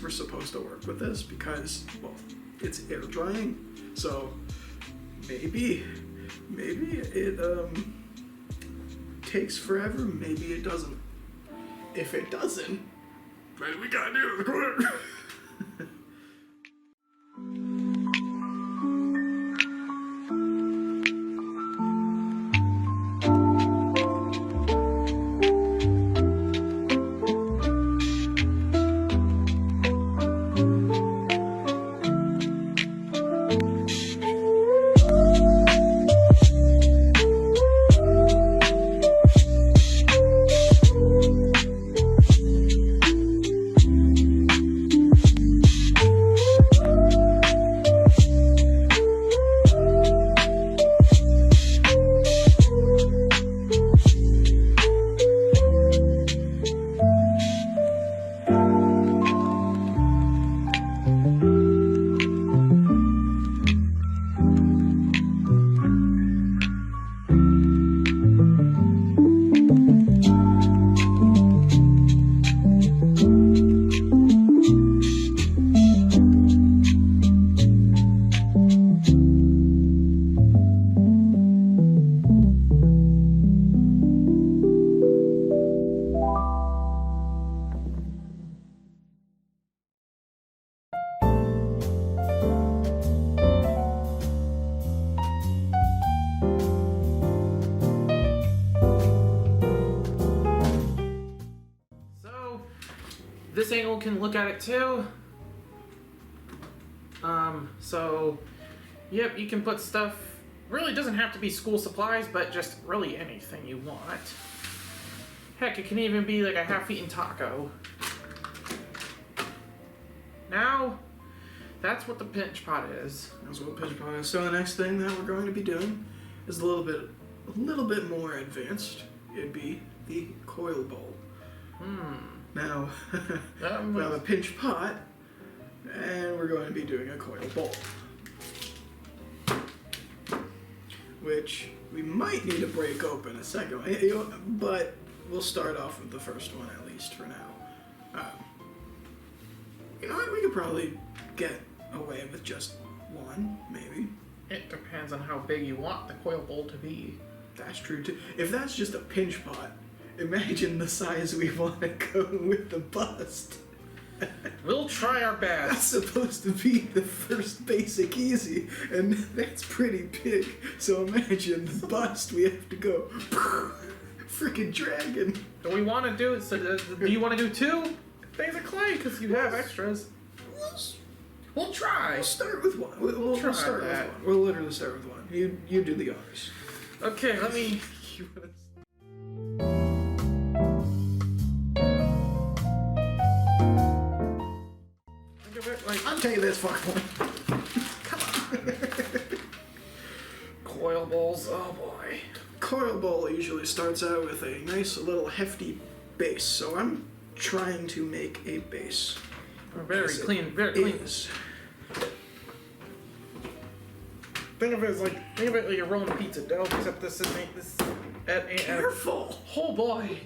We're supposed to work with this because, well, it's air drying, so maybe it takes forever, maybe it doesn't. If it doesn't, then we gotta do it.
This angle can look at it too. So, yep, you can put stuff, really doesn't have to be school supplies, but just really anything you want. Heck, it can even be like a half-eaten taco. Now, that's what the pinch pot is.
That's what the pinch pot is. So the next thing that we're going to be doing is a little bit more advanced. It'd be the coil bowl. Now, we have a pinch pot, and we're going to be doing a coil bowl. Which we might need to break open a second one, but we'll start off with the first one at least for now. You know what, we could probably get away with just one, maybe.
It depends on how big you want the coil bowl to be.
That's true too. If that's just a pinch pot, imagine the size we want to go with the bust.
We'll try our best.
That's supposed to be the first basic easy, and that's pretty big. So imagine the bust we have to go. Freaking dragon.
Do we want to do it? So, do you want to do 2 things of clay? Because you have extras. We'll try.
We'll start with one. We'll start with one. We'll literally start with one. You do the honors.
Okay, let me.
I'll tell you this fucking one. Come on.
Coil bowls, oh boy.
Coil bowl usually starts out with a nice little hefty base, so I'm trying to make a base.
Very clean, very clean. Think of it like you're rolling pizza dough, except this is
careful.
Oh boy.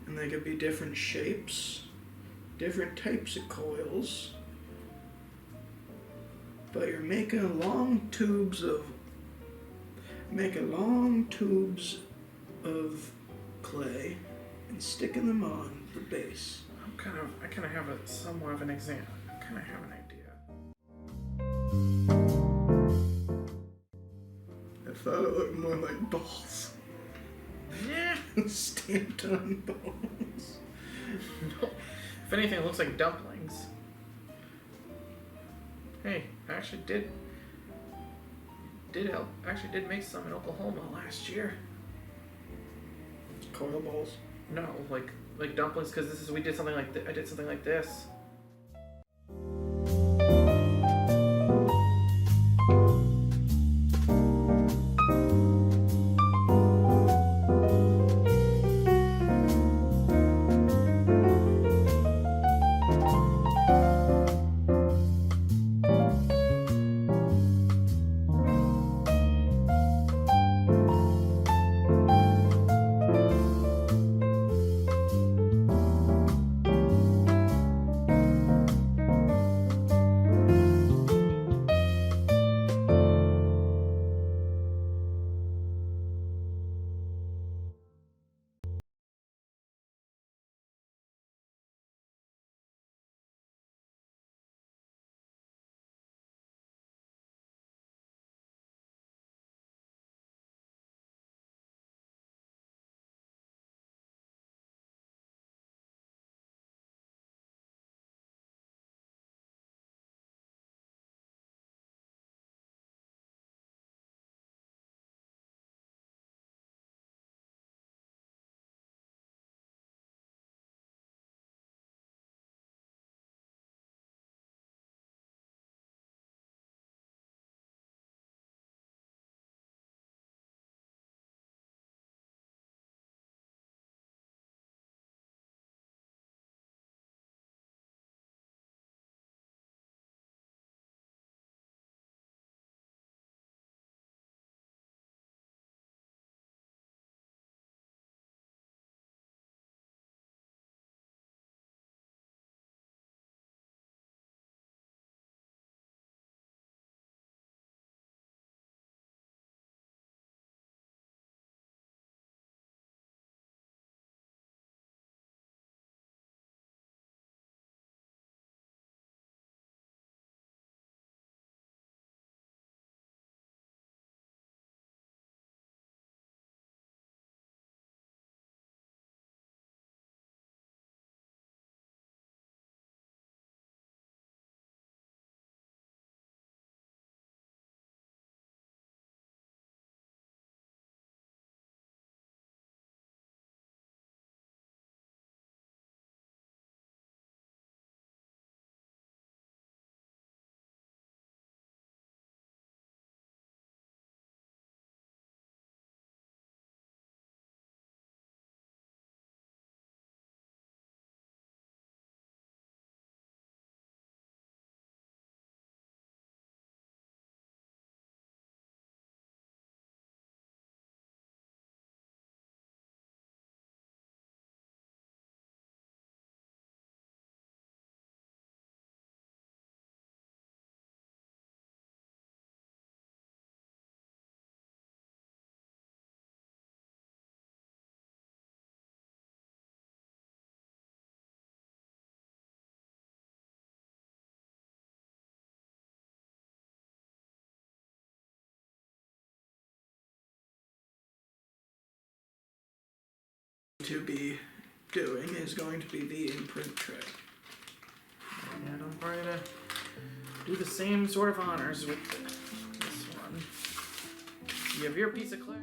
And they could be different shapes, different types of coils. But you're making long tubes of clay and sticking them on the base.
I kind of have somewhat of an example. I kind of have an idea.
thought it looked more like balls.
Yeah.
Stamped on balls.
No. If anything, it looks like dumplings. Hey, I actually did make some in Oklahoma last year.
Coil balls?
No, like dumplings, because we did something like I did something like this.
To be doing is going to be the imprint tray.
And I'm probably gonna do the same sort of honors with this one. You have your piece of clay.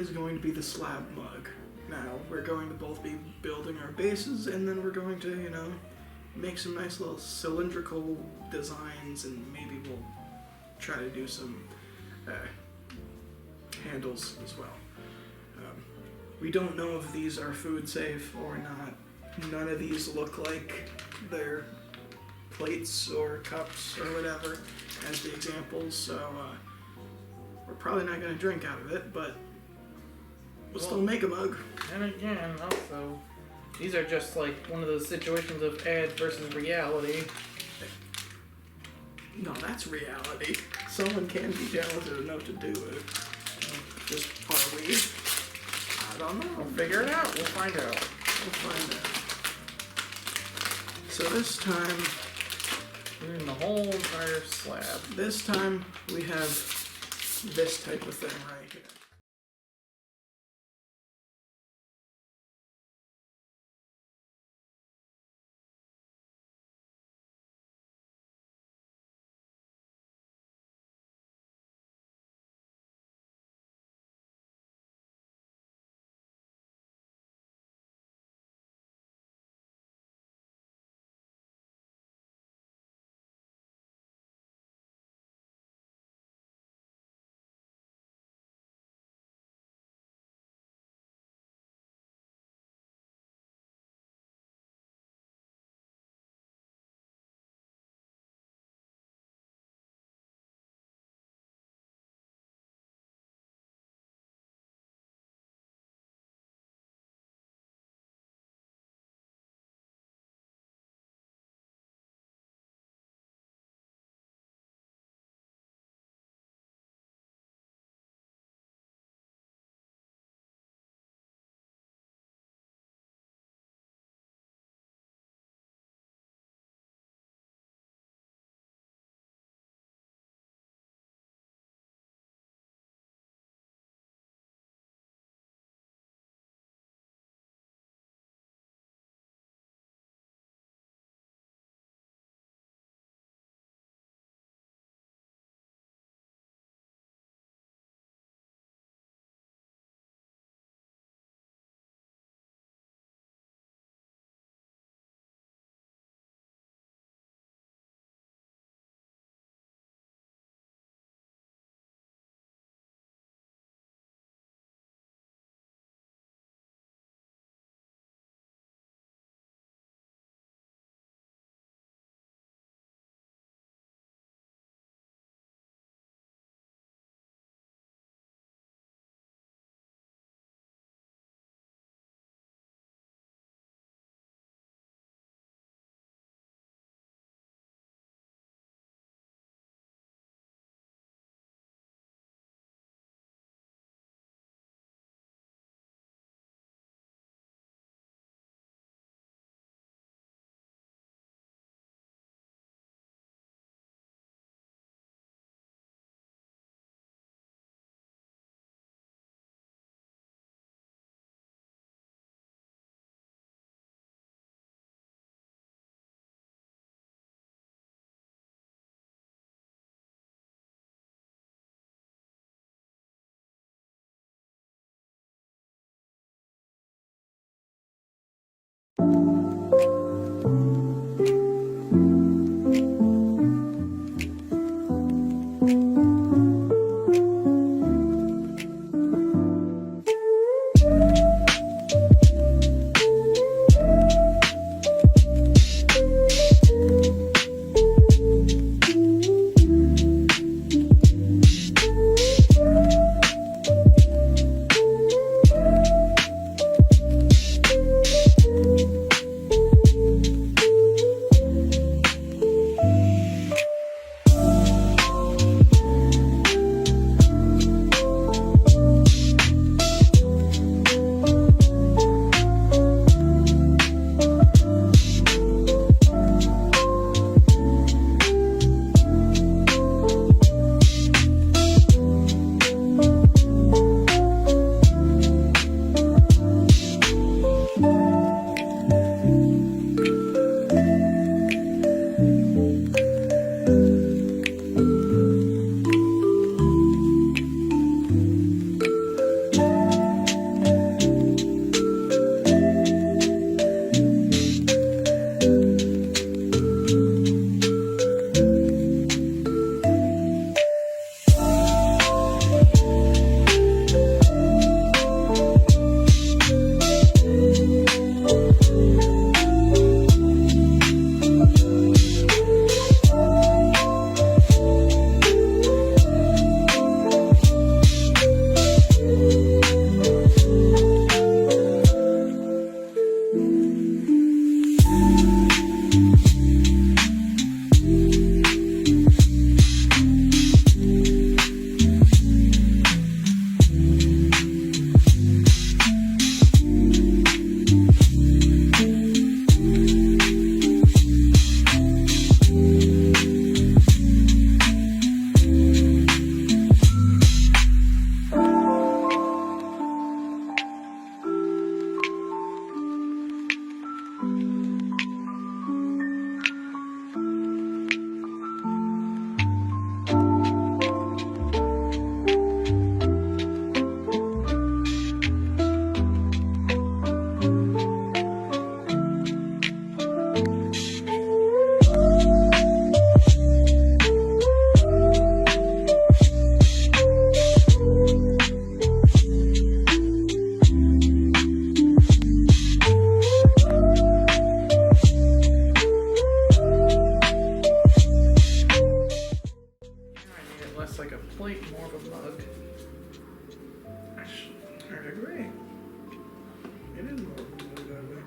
is going to be the slab mug. Now, we're going to both be building our bases, and then we're going to, you know, make some nice little cylindrical designs, and maybe we'll try to do some handles as well. We don't know if these are food safe or not. None of these look like they're plates or cups or whatever as the examples, so we're probably not going to drink out of it, but we'll still make a mug.
And again, also, these are just like one of those situations of ad versus reality.
No, that's reality. Someone can be talented enough to do it. Just are we? I don't know.
We'll figure it out. We'll find out.
We'll find out. So this time,
we're in the whole entire slab.
This time we have this type of thing right here.
plate, more of a mug.
I agree. It is more of that way.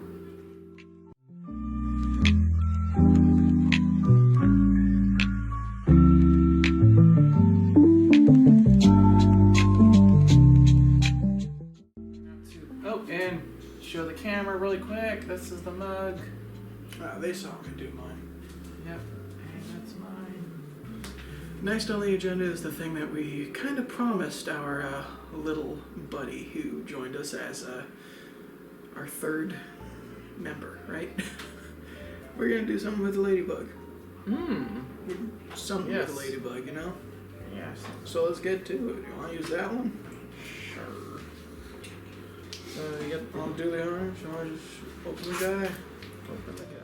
Oh, and show the camera really quick. This is the mug.
They saw me do mine.
Yep, and that's mine.
Next on the agenda is the thing that we kind of promised our little buddy who joined us as our third member, right? We're gonna do something with the ladybug. Something
Yes.
with the ladybug, you know?
Yes.
So let's get to it. You wanna use that one?
Sure.
So you get I'll do the orange, so I just open the guy.
Open the guy.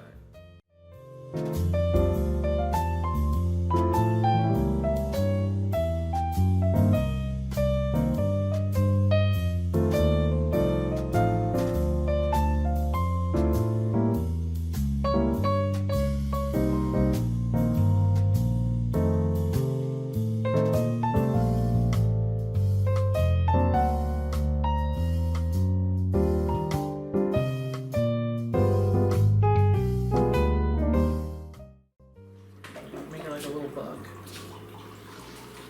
Make it like a little bug.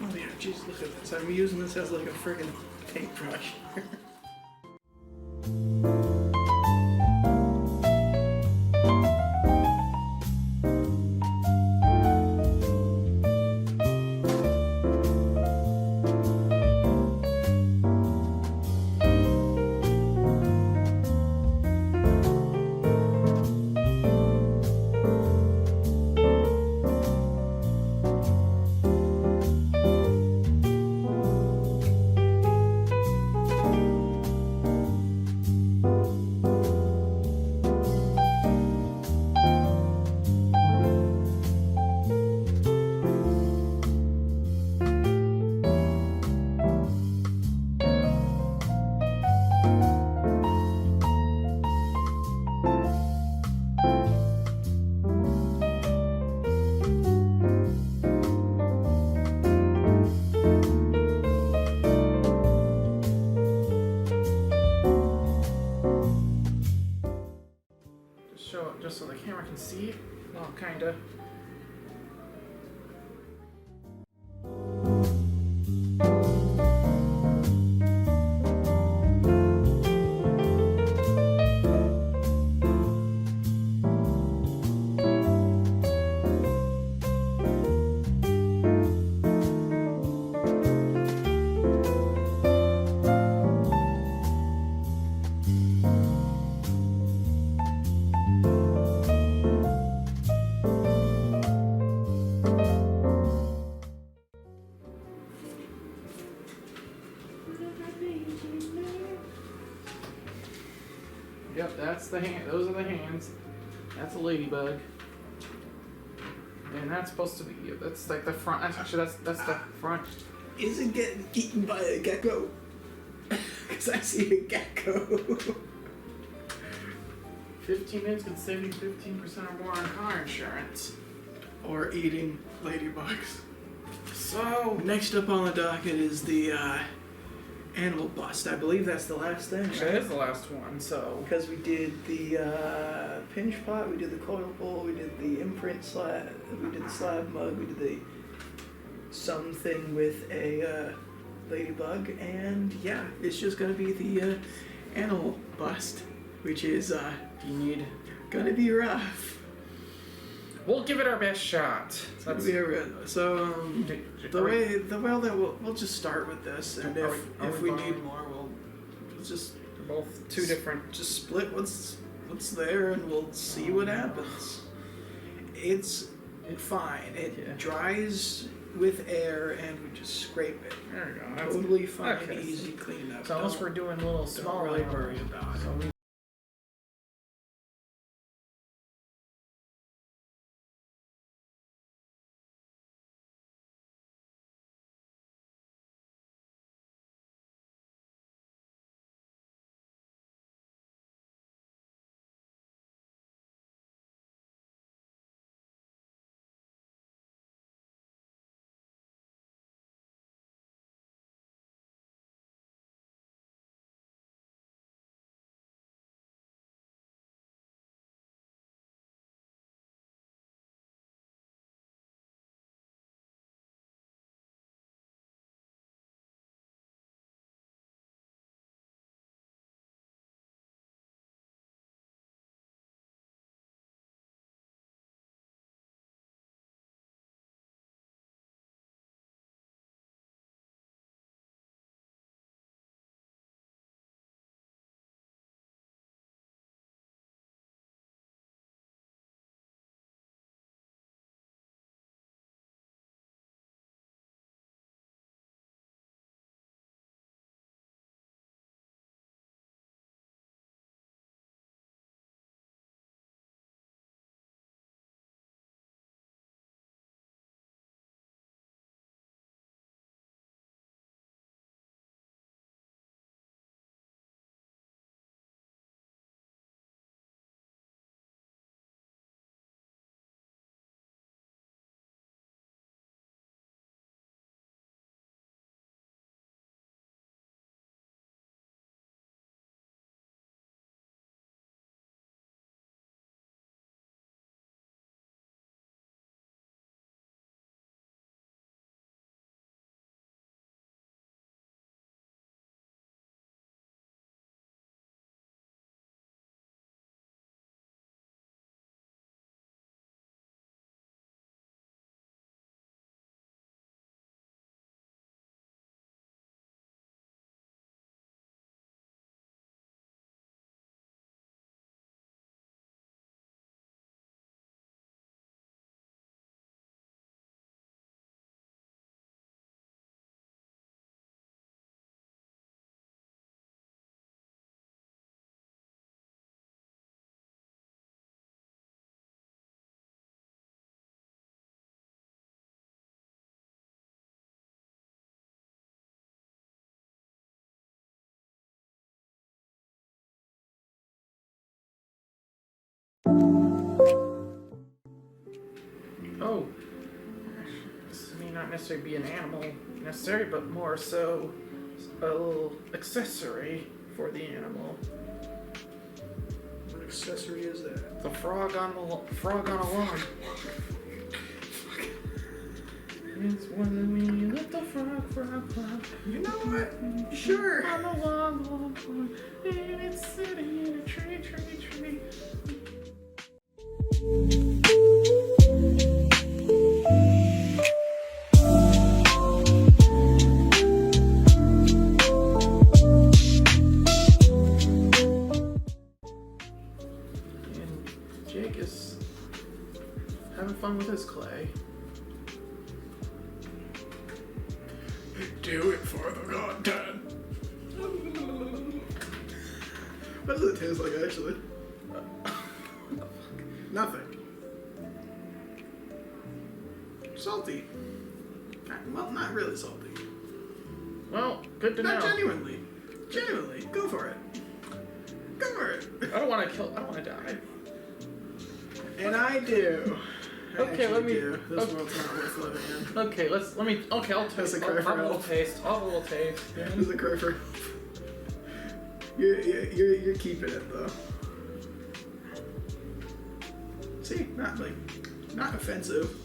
Oh yeah, jeez, look at this. I'm using this as like a friggin' paintbrush.
Show it just so the camera can see. Well, kinda. Yep, that's the hand. Those are the hands. That's a ladybug. And that's supposed to be. That's like the front. Actually, that's the front.
Is it getting eaten by a gecko? Because I see a gecko.
15 minutes can save you 15% or more on car insurance.
Or eating ladybugs.
So
Next up on the docket is the animal bust. I believe that's the last thing.
that is the last one. So
Because we did the pinch pot, we did the coil bowl, we did the imprint slab, we did the slab mug, we did the something with a ladybug, and yeah, it's just gonna be the animal bust, which is
you need.
gonna be rough.
We'll give it our best shot.
It's gonna be so we'll just start with this, and
Are
if
we
we need
buying-
more, we'll just
Both two different.
just split what's there, and we'll see what happens. It's fine. It
Yeah.
dries with air, and we just scrape it.
There we go. That's,
Totally fine,
okay.
easy cleanup.
so unless
Don't-
we're doing little
don't
small,
really worry about it.
So we Oh, this may not necessarily be an animal necessary, but more so a little accessory for the animal.
What accessory is that?
The frog on a log. It's when we let the frog.
You know what? Sure.
On a log, and it's sitting in a tree. And Jake is having fun with his clay.
Do it for the content. What does it taste like, actually? Nothing. Salty. Well, not really salty.
Well, good to know.
Not genuinely. Genuinely. Go for it. Go for it.
I don't want to die.
And I do.
Okay, let me.
This world's not worth living in.
Okay, I'll taste.
a cry for
I'll
help.
I'll have a little taste.
This is a cry for help. You're keeping it though. See, not offensive.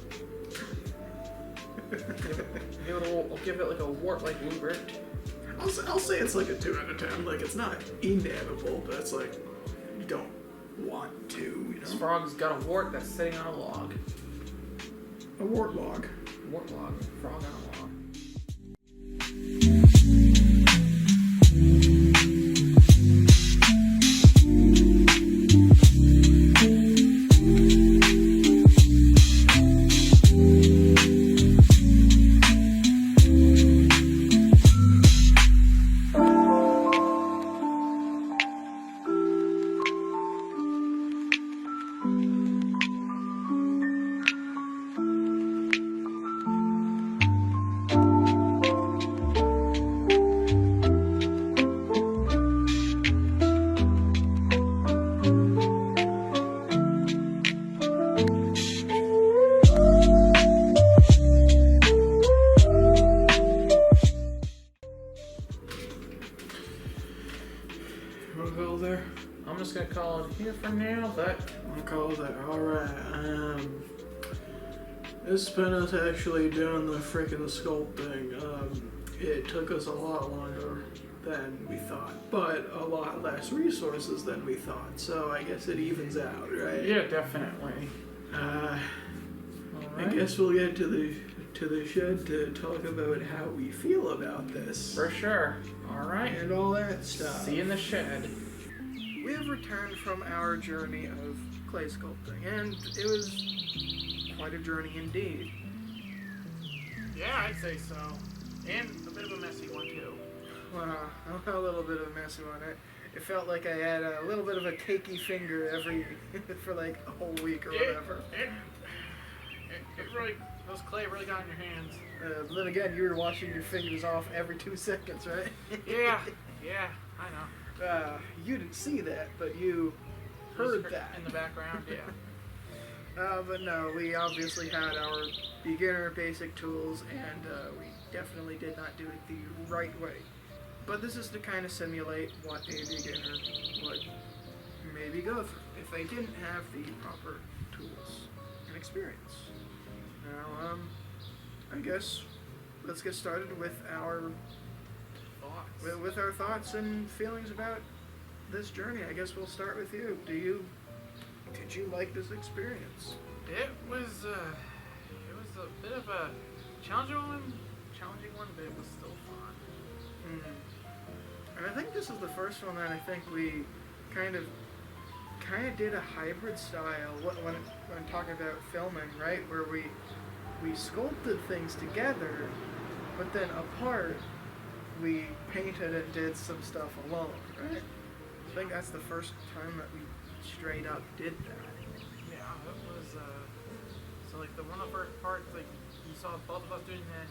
I'll give it like a wart like Uber.
I'll say it's like a 2 out of 10. Like, it's not inedible, but it's like you don't want to. You
This
know,
frog's got a wart that's sitting on a log.
a wart log.
Wart log. Frog on a log.
What do we call there?
I'm just gonna call it here for now, but
I'll call that. Alright. This has been us actually doing the freaking sculpting. It took us a lot longer than we thought, but a lot less resources than we thought. So I guess it evens out, right?
yeah, definitely.
I
Alright.
guess we'll get to the shed to talk about how we feel about this
For sure. Alright.
and all that stuff.
See you in the shed.
We have returned from our journey of clay sculpting, and it was quite a journey indeed.
Yeah, I'd say so. And a bit of a messy one too.
Wow, a little bit of a messy one. It felt like I had a little bit of a cakey finger for like a whole week or whatever.
It really, those clay really got in your hands.
But then again, you were washing your fingers off every 2 seconds, right?
Yeah, I know.
You didn't see that, but you heard that.
In the background, yeah.
But no, we obviously had our beginner basic tools, and we definitely did not do it the right way. But this is to kind of simulate what a beginner would maybe go through if they didn't have the proper tools and experience. Now, I guess let's get started with our thoughts and feelings about this journey. I guess we'll start with you. Did you like this experience?
It was a bit of a challenging one, but it was still fun.
Mm-hmm. And I think this is the first one that I think we kind of did a hybrid style when talking about filming, right? Where we sculpted things together, but then apart we painted and did some stuff alone, right? I think that's the first time that we straight up did that.
Yeah, it was so like the one of the first parts, like you saw both of us doing that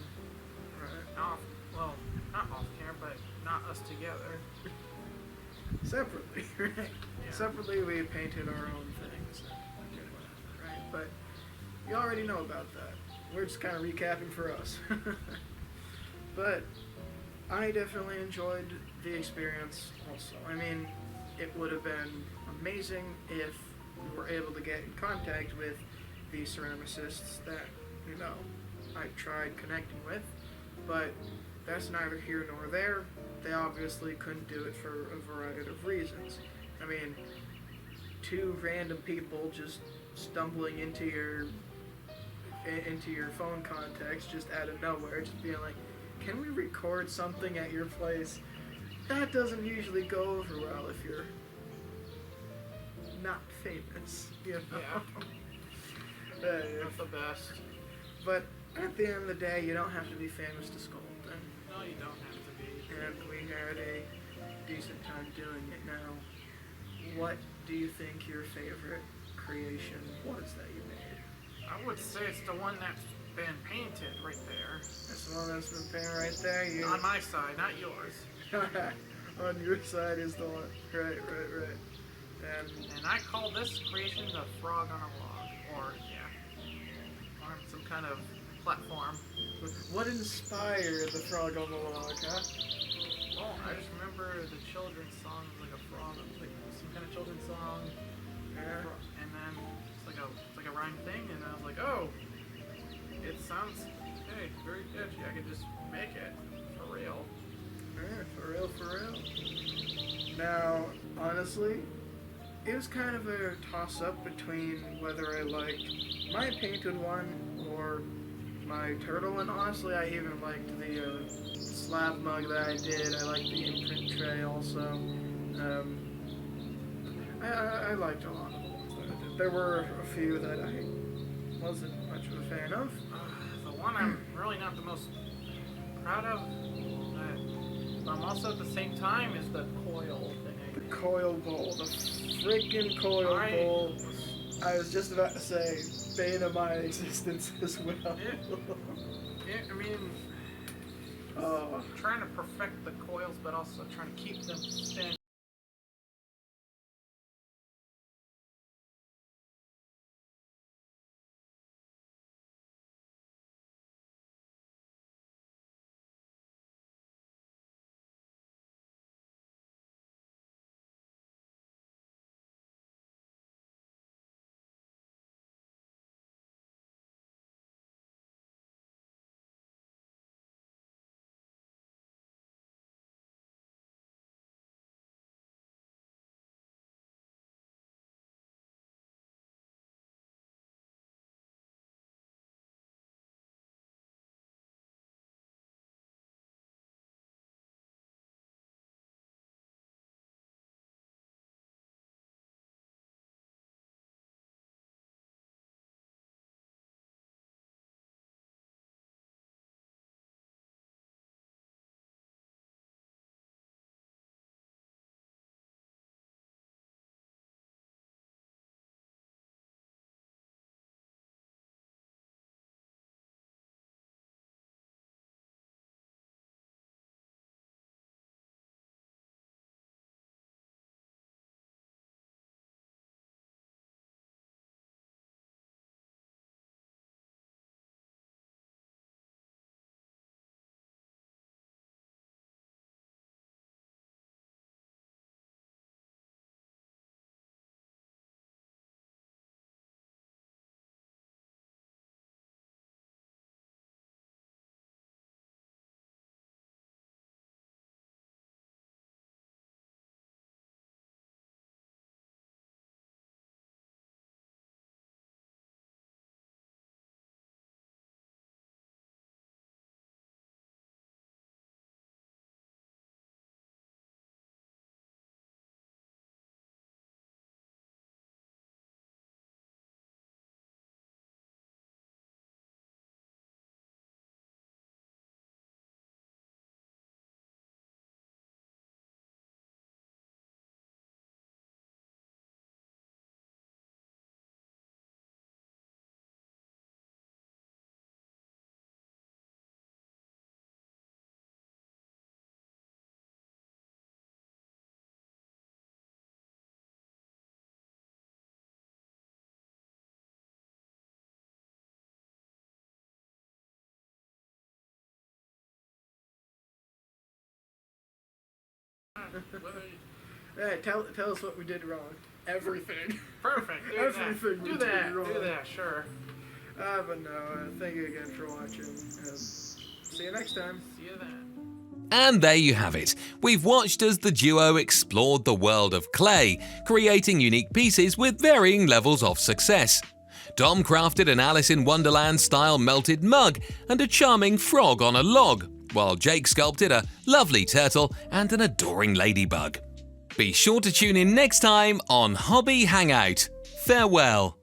not off camera, but not us together.
Separately, right?
Yeah.
Separately we painted our own thing. things that okay, whatever, right? But you already know about that. We're just kind of recapping for us. But I definitely enjoyed the experience also. I mean, it would have been amazing if we were able to get in contact with the ceramicists that, you know, I tried connecting with, but that's neither here nor there. They obviously couldn't do it for a variety of reasons. I mean, two random people just stumbling into your phone contacts just out of nowhere, just being like, "Can we record something at your place?" That doesn't usually go over well if you're not famous, you know.
Yeah. Not the best.
But at the end of the day, you don't have to be famous to sculpt, and
No, you don't have to be.
we had a decent time doing it. Now, what do you think your favorite creation was that you made?
I would say it's the one that's been painted right there.
That's the one that's been painted right there. You
On my side, not yours.
on your side is the one. Right.
And I call this creation the frog on a log, or some kind of platform.
What inspired the frog on the log, huh?
Oh, I just remember the children's song was like a frog, like some kind of children's song.
Yeah.
And then it's like a rhyme thing, and I was like, oh, it sounds very catchy. I could just make it for real.
Yeah, for real. Now, honestly, it was kind of a toss-up between whether I liked my painted one or my turtle, and honestly, I even liked the slab mug that I did. I liked the imprint tray also. I liked a lot of the ones that I did. There were a few that I wasn't much of a fan of.
The one I'm really not the most proud of, but I'm also at the same time, is the coil thing.
The coil bowl, the freaking coil bowl. I was just about to say, bane of my existence as well.
I mean, trying to perfect the coils, but also trying to keep them standing.
Hey, tell us what we did wrong. Everything.
Perfect.
Everything we
Do
did
that.
wrong.
Do that. Sure.
But no, thank you again for watching. See you next time.
See you then.
And there you have it. We've watched as the duo explored the world of clay, creating unique pieces with varying levels of success. Dom crafted an Alice in Wonderland style melted mug and a charming frog on a log, while Jake sculpted a lovely turtle and an adoring ladybug. Be sure to tune in next time on Hobby Hangout. Farewell.